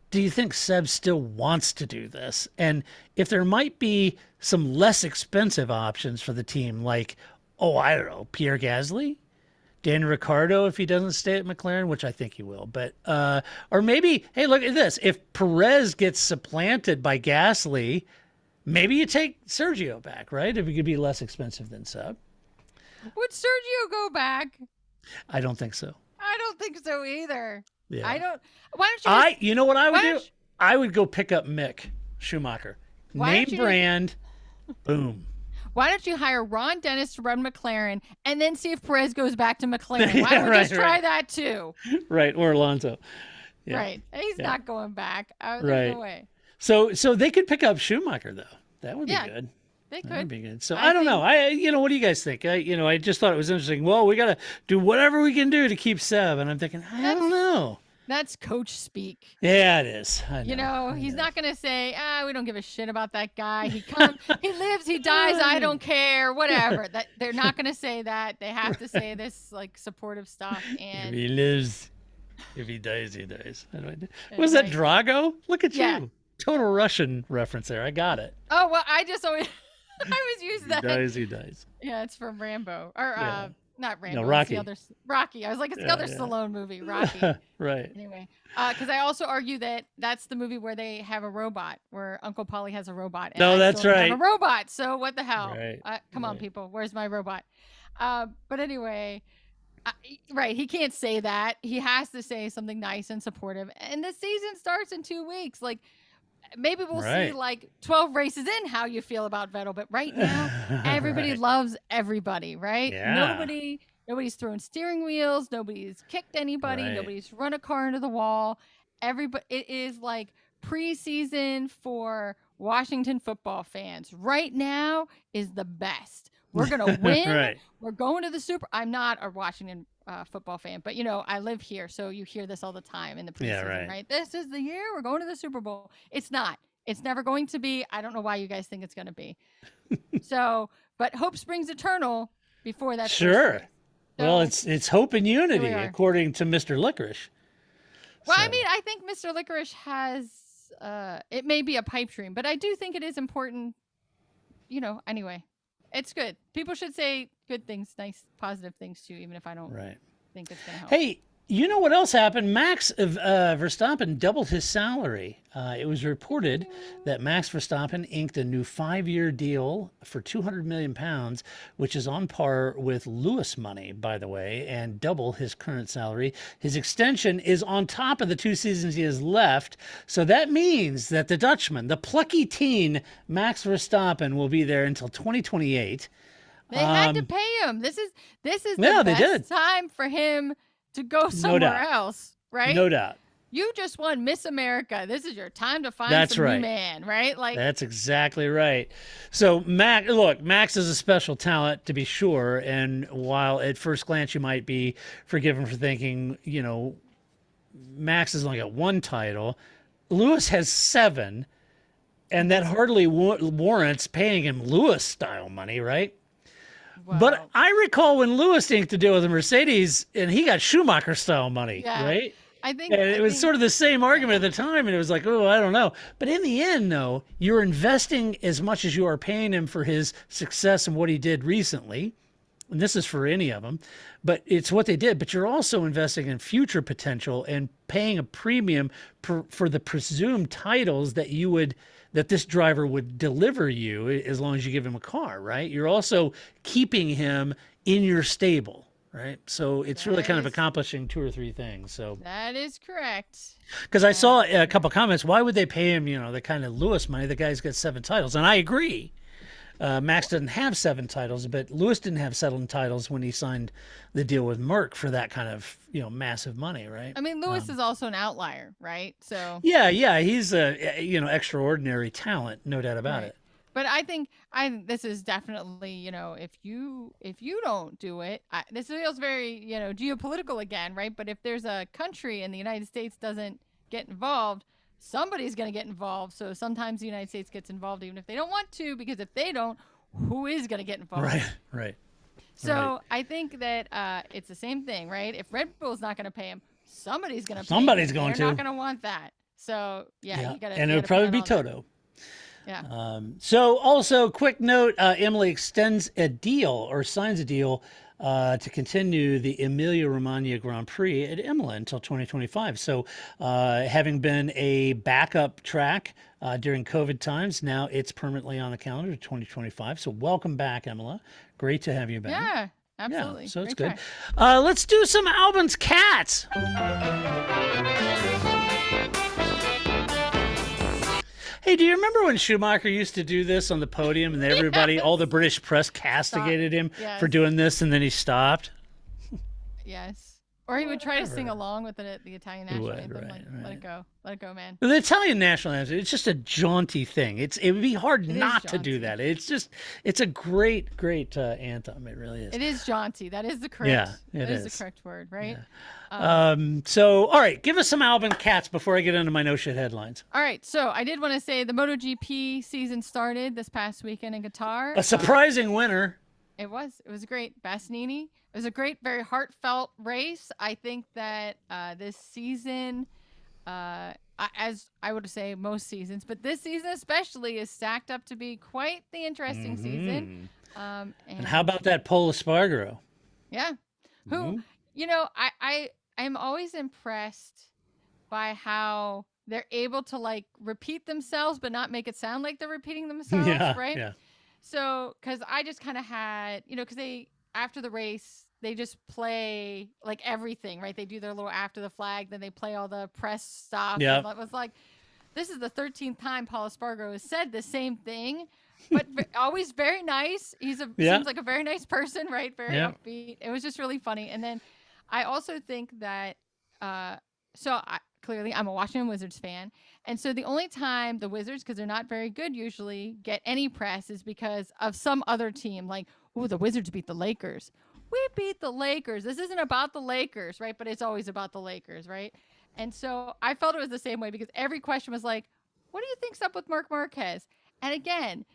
do you think Seb still wants to do this? And if there might be some less expensive options for the team, like, I don't know, Pierre Gasly, Daniel Ricciardo, if he doesn't stay at McLaren, which I think he will, but, or maybe, hey, look at this. If Perez gets supplanted by Gasly, maybe you take Sergio back, right? If he could be less expensive than Seb. Would Sergio go back? I don't think so. I don't think so either. Yeah. I don't. Why don't you? You know what I would do? I would go pick up Mick Schumacher. Name brand, boom. Why don't you hire Ron Dennis to run McLaren and then see if Perez goes back to McLaren? Why don't we just try that too? Right, or Alonso. Yeah. Right, he's not going back. There's no way. So they could pick up Schumacher though. That would be good. They could. That would be good. So I don't know. What do you guys think? I just thought it was interesting. Well, we got to do whatever we can do to keep Seb, and I'm thinking, I don't know. That's coach speak. Yeah, it is. I know. He's not going to say, we don't give a shit about that guy. He comes, he lives, he dies, I don't care, whatever. They're not going to say that. They have to say this like supportive stuff. And if he lives, if he dies, he dies. Was that Drago? Look at you. Total Russian reference there. I got it. Oh, well, I just always, I always use that. He dies. Yeah, it's from Rambo. Or, not Rambo. No, Rocky. Rocky. I was like, it's the other Stallone movie, Rocky. Right. Anyway, because I also argue that that's the movie where they have a robot, where Uncle Paulie has a robot. And that's right. Have a robot. So what the hell? Right. Come on, people. Where's my robot? But anyway, he can't say that. He has to say something nice and supportive. And the season starts in 2 weeks. Like, maybe we'll see like 12 races in how you feel about Vettel, but right now everybody loves everybody, right? Yeah. Nobody's throwing steering wheels, nobody's kicked anybody, nobody's run a car into the wall. It is like preseason for Washington football fans. Right now is the best. We're gonna win. We're going to the Super. I'm not a Washington football fan, but I live here, so you hear this all the time in the preseason, right? This is the year we're going to the Super Bowl. It's not. It's never going to be. I don't know why you guys think it's going to be. So, but hope springs eternal before that. Sure. So, well, it's hope and unity, according to Mr. Licorice. Well, I mean, I think Mr. Licorice has, it may be a pipe dream, but I do think it is important, anyway. It's good. People should say good things, nice, positive things too, even if I don't think it's going to help. Hey, you know what else happened? Max Verstappen doubled his salary. It was reported that Max Verstappen inked a new 5-year deal for £200 million, which is on par with Lewis money, by the way, and double his current salary. His extension is on top of the 2 seasons he has left. So that means that the Dutchman, the plucky teen Max Verstappen, will be there until 2028. They had to pay him. This is the best time for him to go somewhere else, right? No doubt. You just won Miss America. This is your time to find some new man, right? Like that's exactly right. So Max is a special talent to be sure. And while at first glance you might be forgiven for thinking, Max has only got 1 title, Lewis has 7, and that hardly warrants paying him Lewis-style money, right? Wow. But I recall when Lewis inked the deal with the Mercedes, and he got Schumacher-style money, right? I think it was sort of the same argument at the time, and it was like, oh, I don't know. But in the end, though, you're investing as much as you are paying him for his success and what he did recently, and this is for any of them, but it's what they did. But you're also investing in future potential and paying a premium for the presumed titles that this driver would deliver you as long as you give him a car, right? You're also keeping him in your stable, right? So it's really kind of accomplishing 2 or 3 things. So that is correct. Because I saw a couple comments, why would they pay him, the kind of Lewis money? The guy's got 7 titles. And I agree. Max doesn't have 7 titles, but Lewis didn't have 7 titles when he signed the deal with Merck for that kind of, massive money, right? I mean, Lewis is also an outlier, right? So yeah, he's a extraordinary talent, no doubt about it. But I think this is definitely, if you don't do it, this feels very, geopolitical again, right? But if there's a country and the United States doesn't get involved, somebody's going to get involved. So sometimes the United States gets involved even if they don't want to, because if they don't, who is going to get involved? Right. So I think that it's the same thing, right? If Red Bull's not going to pay him, somebody's going to pay Somebody's him. going to. They're not going to want that. So, you got to. And it would probably be Toto. Yeah. So also, quick note, Emily extends a deal or signs a deal to continue the Emilia-Romagna Grand Prix at Imola until 2025. So having been a backup track during COVID times, now it's permanently on the calendar to 2025. So welcome back, Imola. Great to have you back. Yeah, absolutely. Yeah, so it's Great good. Let's do some Albin's Cats. Hey, do you remember when Schumacher used to do this on the podium and everybody, all the British press castigated him for doing this, and then he stopped? Yes. Or he would try to sing along with the Italian national anthem. Let it go, man. The Italian national anthem, it's just a jaunty thing. It would be hard not to do that. It's a great anthem. It really is. It is jaunty. That is the correct. That is the correct word, right? Yeah. So, all right, give us some Albin Cats before I get into my no shit headlines. All right, so I did want to say the MotoGP season started this past weekend in Qatar. A surprising winner. It was great. Bastianini. It was a great, very heartfelt race. I think that this season, as I would say most seasons, but this season especially is stacked up to be quite the interesting season. And how about that Pol Espargaro? Yeah. Who, I am always impressed by how they're able to repeat themselves, but not make it sound like they're repeating themselves, right? Yeah. So, because I just kind of had, because after the race, they just play everything, right? They do their little after the flag, then they play all the press stuff. Yeah. It was this is the 13th time Pol Espargaro has said the same thing, but always very nice. Seems like a very nice person, right? Very upbeat. It was just really funny. And then I also think that, clearly I'm a Washington Wizards fan. And so the only time the Wizards, because they're not very good usually, get any press is because of some other team. The Wizards beat the Lakers. We beat the Lakers. This isn't about the Lakers, right? But it's always about the Lakers, right? And so I felt it was the same way because every question was what do you think's up with Marc Marquez? And again,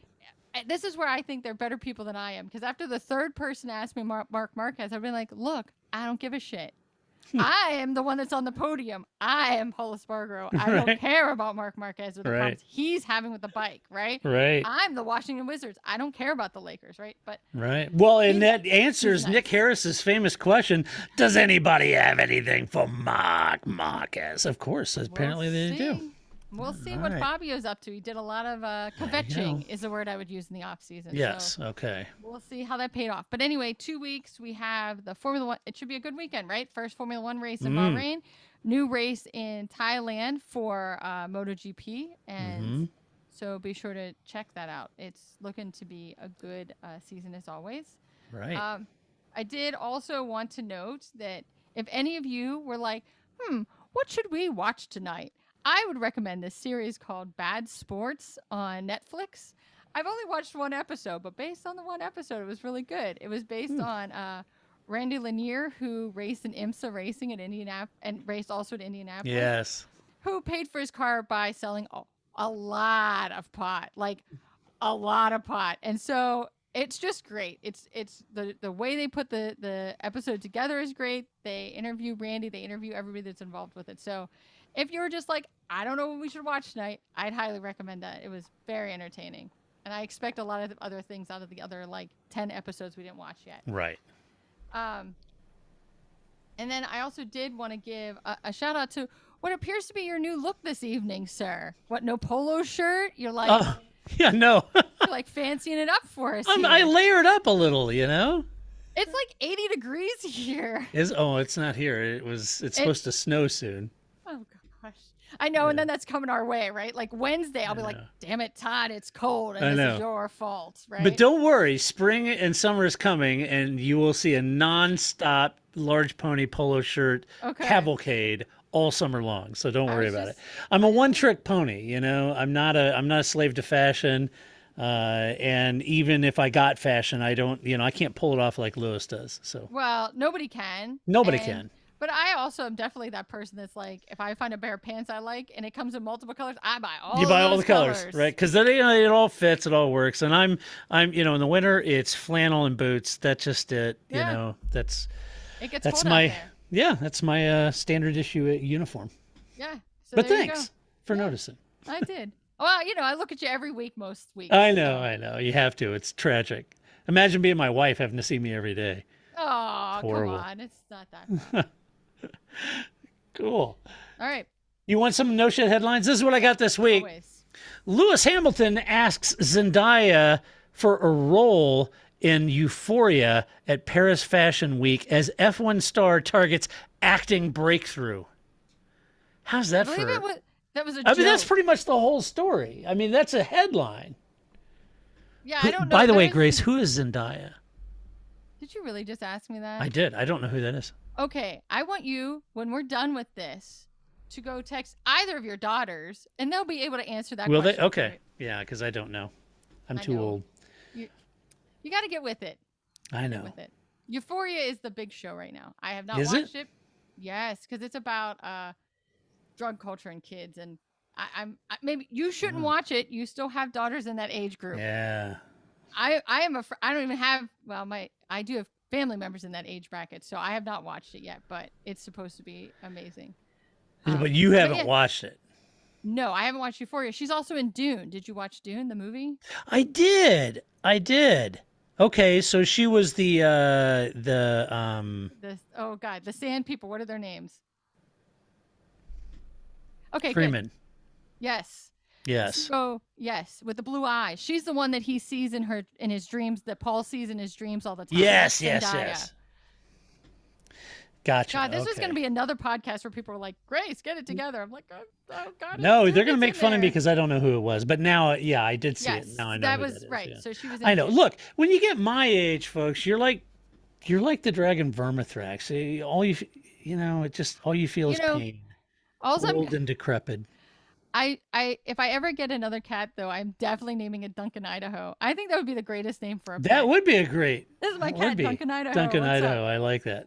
this is where I think they're better people than I am. Because after the third person asked me Marc Marquez, I've been like, look, I don't give a shit. I am the one that's on the podium. I am Paul Espargaro. I don't care about Marc Marquez or the problems he's having with the bike, right? Right. I'm the Washington Wizards. I don't care about the Lakers, right? But Well, and that answers Nick Harris's famous question, does anybody have anything for Marc Marquez? Of course, apparently they do. We'll see what Fabio's up to. He did a lot of kvetching is the word I would use in the off season. Yes, so okay. We'll see how that paid off. But anyway, 2 weeks, we have the Formula One. It should be a good weekend, right? First Formula One race in Bahrain, new race in Thailand for MotoGP. And so be sure to check that out. It's looking to be a good season as always. Right. I did also want to note that if any of you were like, what should we watch tonight? I would recommend this series called Bad Sports on Netflix. I've only watched one episode, but based on the one episode, it was really good. It was based on Randy Lanier, who raced in IMSA racing at Indianapolis and raced also at Indianapolis. Yes. Who paid for his car by selling a lot of pot, like a lot of pot. And so it's just great. It's the way they put the episode together is great. They interview Randy. They interview everybody that's involved with it. So if you're just like, I don't know what we should watch tonight, I'd highly recommend that. It was very entertaining. And I expect a lot of other things out of the other, 10 episodes we didn't watch yet. Right. And then I also did want to give a shout out to what appears to be your new look this evening, sir. What, no polo shirt? You're like... yeah, no. you're like fancying it up for us here. I layered up a little, you know? It's like 80 degrees here. It's not here. It's supposed to snow soon. Oh, gosh. I know, and then that's coming our way, right? Like Wednesday, I'll be like, damn it, Todd, it's cold, and this is your fault, right? But don't worry, spring and summer is coming, and you will see a non-stop large pony polo shirt cavalcade all summer long. So don't worry about it. I'm a one-trick pony, you know. I'm not a slave to fashion, and even if I got fashion, I don't, I can't pull it off like Lewis does. So nobody can. Nobody can. But I also am definitely that person that's like, if I find a pair of pants I like and it comes in multiple colors, I buy all. You buy all the colors, right? Because then it all fits, it all works. And I'm in the winter it's flannel and boots. That's just it. Yeah. That's cold out there. That's my standard issue uniform. Yeah. So but thanks for noticing. I did. Well, I look at you every week, most weeks. I know. You have to. It's tragic. Imagine being my wife having to see me every day. Oh, come on. It's not that bad. Cool. All right. You want some no shit headlines? This is what I got this week. Always. Lewis Hamilton asks Zendaya for a role in Euphoria at Paris Fashion Week as F1 star targets acting breakthrough. How's that for? That was a I joke. mean, that's pretty much the whole story. I mean, that's a headline. Yeah, I don't know. By the way, Grace, who is Zendaya? Did you really just ask me that? I did. I don't know who that is. Okay, I want you, when we're done with this, to go text either of your daughters, and they'll be able to answer that question. Will they? Okay. Yeah, because I don't know. I'm too old. You got to get with it. I know. Get with it. Euphoria is the big show right now. I have not watched it. Yes, because it's about drug culture and kids, and maybe you shouldn't watch it. You still have daughters in that age group. Yeah. I don't even have. Well, I do have family members in that age bracket, so I have not watched it yet. But it's supposed to be amazing. But you haven't watched it. No, I haven't watched Euphoria. She's also in Dune. Did you watch Dune, the movie? I did. Okay, so she was the sand people. What are their names? Okay, Freeman. Good. Yes. Yes. So yes, with the blue eyes. She's the one that he sees in his dreams, that Paul sees in his dreams all the time. Yes. Gotcha. God, this was going to be another podcast where people were like, Grace, get it together. I'm like, oh God. No, they're going to make fun of me because I don't know who it was. But now, I did see it. Now I know that who was that is, right. Yeah. So she was. I know. Look, when you get my age, folks, you're like the dragon Vermithrax. All you feel is pain. Old and decrepit. If I ever get another cat, though, I'm definitely naming it Duncan Idaho. I think that would be the greatest name for a pet. That would be a great. This is my cat, Duncan Idaho. Duncan Idaho. I like that.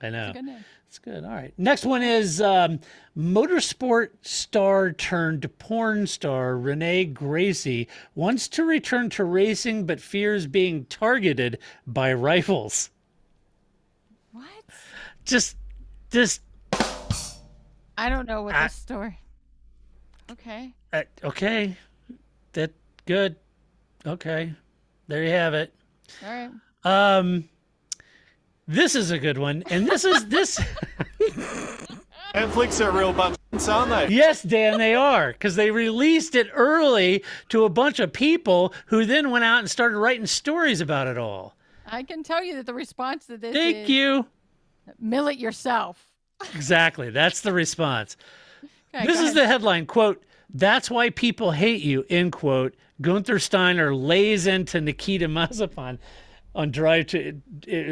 I know. That's a good name. It's good. All right. Next one is motorsport star turned porn star Renee Gracie wants to return to racing but fears being targeted by rivals. What? Just I don't know what this story. Okay. okay. That good. Okay. There you have it. All right. This is a good one. And this Netflix are real bums, aren't they? Yes, Dan, they are, because they released it early to a bunch of people who then went out and started writing stories about it all. I can tell you that the response to this Thank is you. mill it yourself. Exactly. That's the response. Okay, This go is ahead. the headline, quote, "That's why people hate you," end quote. Gunther Steiner lays into Nikita Mazepin on Drive to,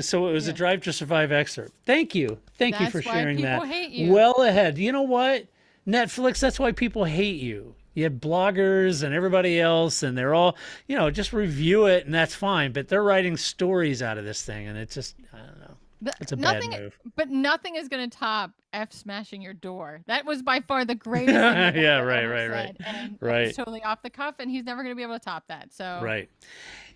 so it was a Drive to Survive excerpt. Thank you. Thank you for That's why sharing that. people hate you. Well ahead. You know what? Netflix, that's why people hate you. You have bloggers and everybody else, and they're all, just review it, and that's fine. But they're writing stories out of this thing, and it's just, I don't know. It's a bad move. But nothing is going to top F smashing your door. That was by far the greatest thing that Yeah, I've right. ever said, and Right. it's totally off the cuff, and he's never going to be able to top that. So Right.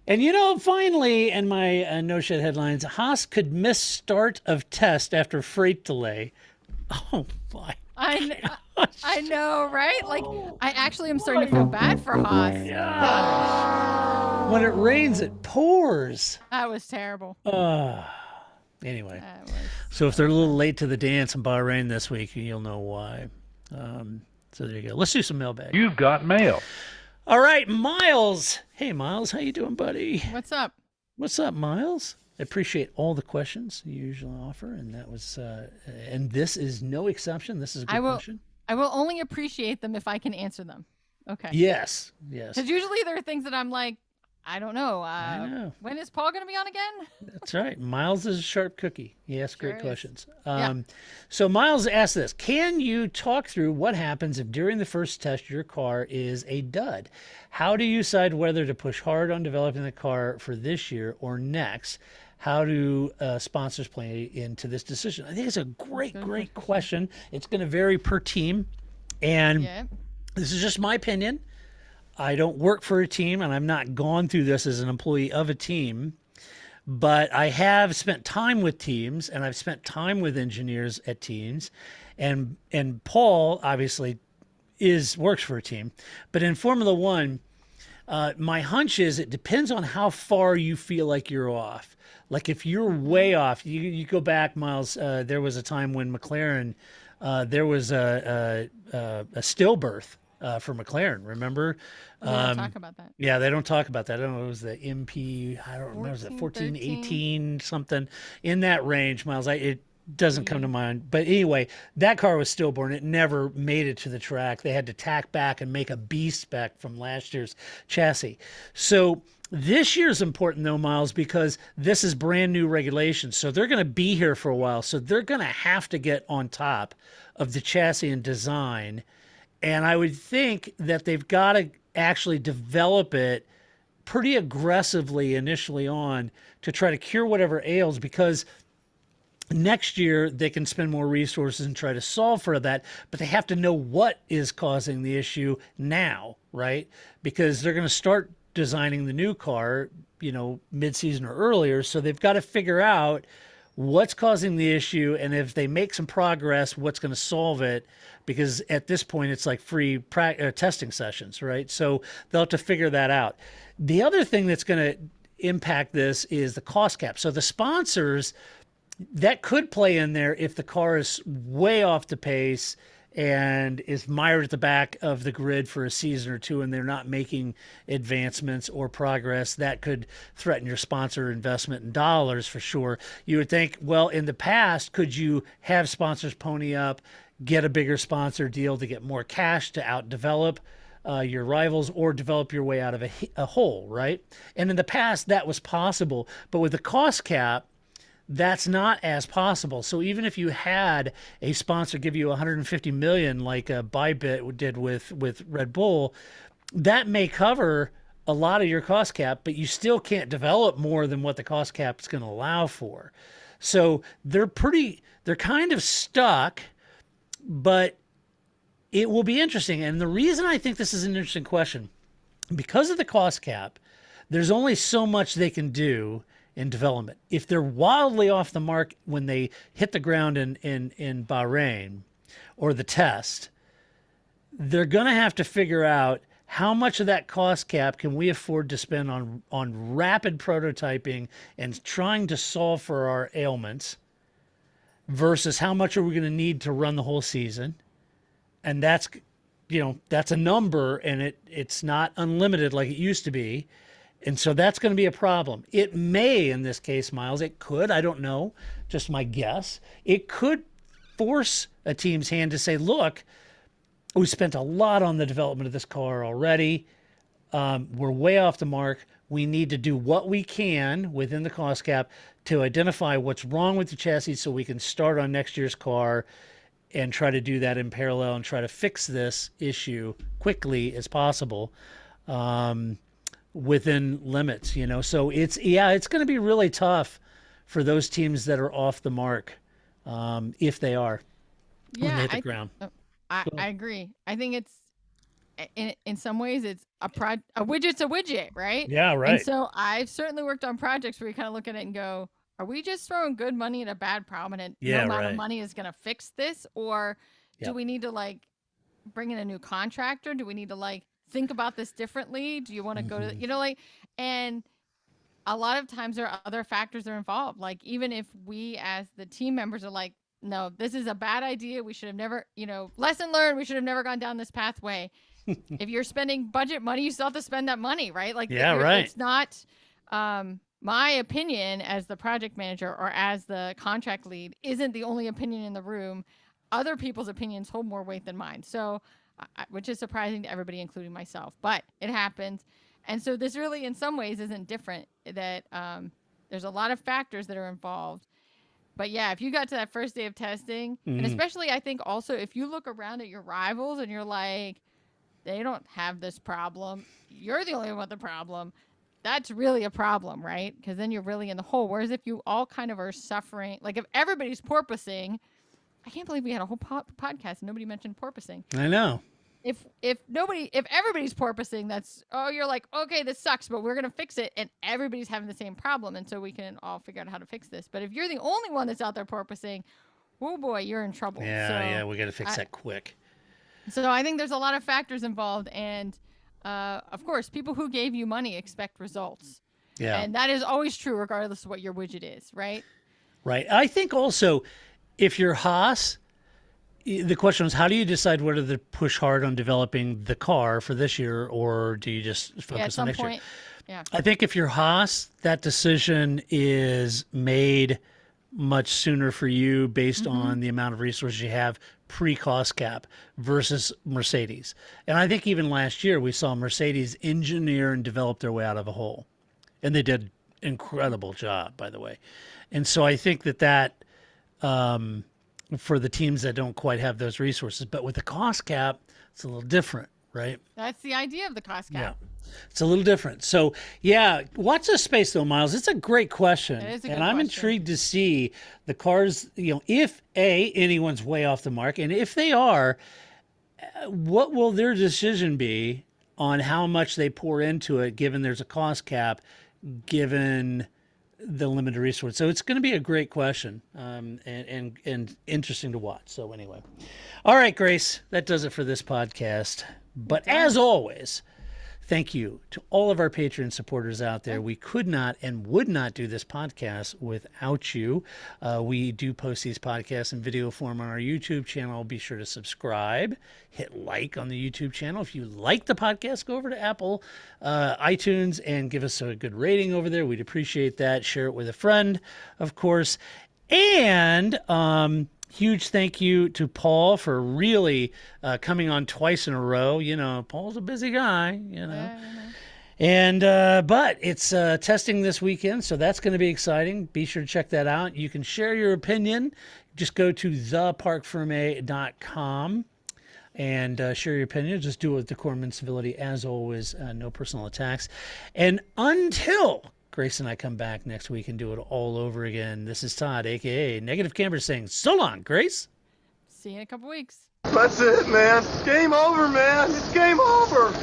And finally, in my no shed headlines, Haas could miss start of test after freight delay. Oh my! I know, right? Like, I actually am starting to feel bad for Haas. When it rains, it pours. That was terrible. Anyway, That was... so if they're a little late to the dance in Bahrain this week, you'll know why. So there you go. Let's do some mailbag. You've got mail. All right, Miles. Hey, Miles, how you doing, buddy? What's up? What's up, Miles? I appreciate all the questions you usually offer, and that was, and this is no exception. This is a good question. I will only appreciate them if I can answer them. Okay. Yes. Because usually there are things that I'm like, I don't know. I know. When is Paul going to be on again? That's right. Miles is a sharp cookie. He asks Sure great is. questions. Yeah. So Miles asked this: can you talk through what happens if during the first test your car is a dud? How do you decide whether to push hard on developing the car for this year or next? How do sponsors play into this decision? I think it's a great question. It's going to vary per team. And this is just my opinion. I don't work for a team, and I'm not gone through this as an employee of a team, but I have spent time with teams, and I've spent time with engineers at teams, and Paul obviously works for a team, but in Formula One, my hunch is it depends on how far you feel like you're off. Like if you're way off, you go back, Miles. There was a time when McLaren, there was a stillbirth. For McLaren, remember? We don't talk about that. Yeah, they don't talk about that. I don't know. It was the MP. I don't remember. Was it 14, 18, something in that range, Miles? It doesn't come to mind. But anyway, that car was stillborn. It never made it to the track. They had to tack back and make a B spec from last year's chassis. So this year's important, though, Miles, because this is brand new regulations. So they're going to be here for a while. So they're going to have to get on top of the chassis and design. And I would think that they've got to actually develop it pretty aggressively initially on to try to cure whatever ails, because next year they can spend more resources and try to solve for that, but they have to know what is causing the issue now, right? Because they're going to start designing the new car, mid-season or earlier. So they've got to figure out what's causing the issue, and if they make some progress, what's going to solve it, because at this point it's like free testing sessions, right? So they'll have to figure that out. The other thing that's going to impact this is the cost cap. So the sponsors, that could play in there if the car is way off the pace and is mired at the back of the grid for a season or two and they're not making advancements or progress. That could threaten your sponsor investment in dollars for sure. You would think, well, in the past, could you have sponsors pony up, get a bigger sponsor deal to get more cash to outdevelop your rivals or develop your way out of a hole, right? And in the past, that was possible. But with the cost cap, that's not as possible. So even if you had a sponsor give you $150 million, like Bybit did with Red Bull, that may cover a lot of your cost cap, but you still can't develop more than what the cost cap is going to allow for. So they're kind of stuck, but it will be interesting. And the reason I think this is an interesting question, because of the cost cap, there's only so much they can do in development. If they're wildly off the mark when they hit the ground in Bahrain or the test, they're going to have to figure out how much of that cost cap can we afford to spend on rapid prototyping and trying to solve for our ailments versus how much are we going to need to run the whole season. And that's a number, and it's not unlimited like it used to be. And so that's going to be a problem. It may, in this case, Miles, it could, I don't know, just my guess, it could force a team's hand to say, look, we spent a lot on the development of this car already. We're way off the mark. We need to do what we can within the cost cap to identify what's wrong with the chassis so we can start on next year's car and try to do that in parallel and try to fix this issue quickly as possible. Within limits, so it's going to be really tough for those teams that are off the mark, if they are, when they hit the ground. I agree. I think it's in some ways it's a widget's a widget, right? Yeah, right. And so I've certainly worked on projects where you kind of look at it and go, are we just throwing good money at a bad problem, and no amount of money is going to fix this, or do we need to bring in a new contractor? Do we need to think about this differently? Do you want to go to, and a lot of times there are other factors that are involved. Even if we as the team members are no, this is a bad idea. We should have never, lesson learned. We should have never gone down this pathway. If you're spending budget money, you still have to spend that money, right? It's not, my opinion as the project manager or as the contract lead isn't the only opinion in the room. Other people's opinions hold more weight than mine. So, which is surprising to everybody, including myself, but it happens. And so this really, in some ways, isn't different, that there's a lot of factors that are involved. But yeah, if you got to that first day of testing, and especially I think also if you look around at your rivals and you're like, they don't have this problem, you're the only one with the problem, that's really a problem, right? Because then you're really in the hole. Whereas if you all kind of are suffering, if everybody's porpoising, I can't believe we had a whole podcast and nobody mentioned porpoising. I know. If everybody's porpoising, you're like, okay, this sucks, but we're gonna fix it, and everybody's having the same problem, and so we can all figure out how to fix this. But if you're the only one that's out there porpoising, oh boy, you're in trouble. Yeah, we got to fix that quick. So I think there's a lot of factors involved, and of course, people who gave you money expect results. Yeah, and that is always true, regardless of what your widget is, right? Right. I think also, if you're Haas, the question is, how do you decide whether to push hard on developing the car for this year, or do you just focus on next year? Yeah. I think if you're Haas, that decision is made much sooner for you based on the amount of resources you have pre-cost cap versus Mercedes. And I think even last year we saw Mercedes engineer and develop their way out of a hole. And they did an incredible job, by the way. And so I think that for the teams that don't quite have those resources. But with the cost cap, it's a little different, right? That's the idea of the cost cap. Yeah, it's a little different. So, yeah, watch this space, though, Miles. It's a great question. It is a good and I'm question. intrigued to see the cars, if, anyone's way off the mark. And if they are, what will their decision be on how much they pour into it, given there's a cost cap, given the limited resource? So it's going to be a great question, and interesting to watch. So anyway, all right, Grace, that does it for this podcast. But as always, thank you to all of our Patreon supporters out there. We could not and would not do this podcast without you. We do post these podcasts in video form on our YouTube channel. Be sure to subscribe, hit like on the YouTube channel. If you like the podcast, go over to Apple iTunes and give us a good rating over there. We'd appreciate that. Share it with a friend, of course. And huge thank you to Paul for really coming on twice in a row. Paul's a busy guy, And but it's testing this weekend, so that's going to be exciting. Be sure to check that out. You can share your opinion. Just go to theparcferme.com and share your opinion. Just do it with decorum and civility. As always, no personal attacks. And until Grace and I come back next week and do it all over again. This is Todd, a.k.a. Negative Camper, saying so long, Grace. See you in a couple weeks. That's it, man. Game over, man. It's game over.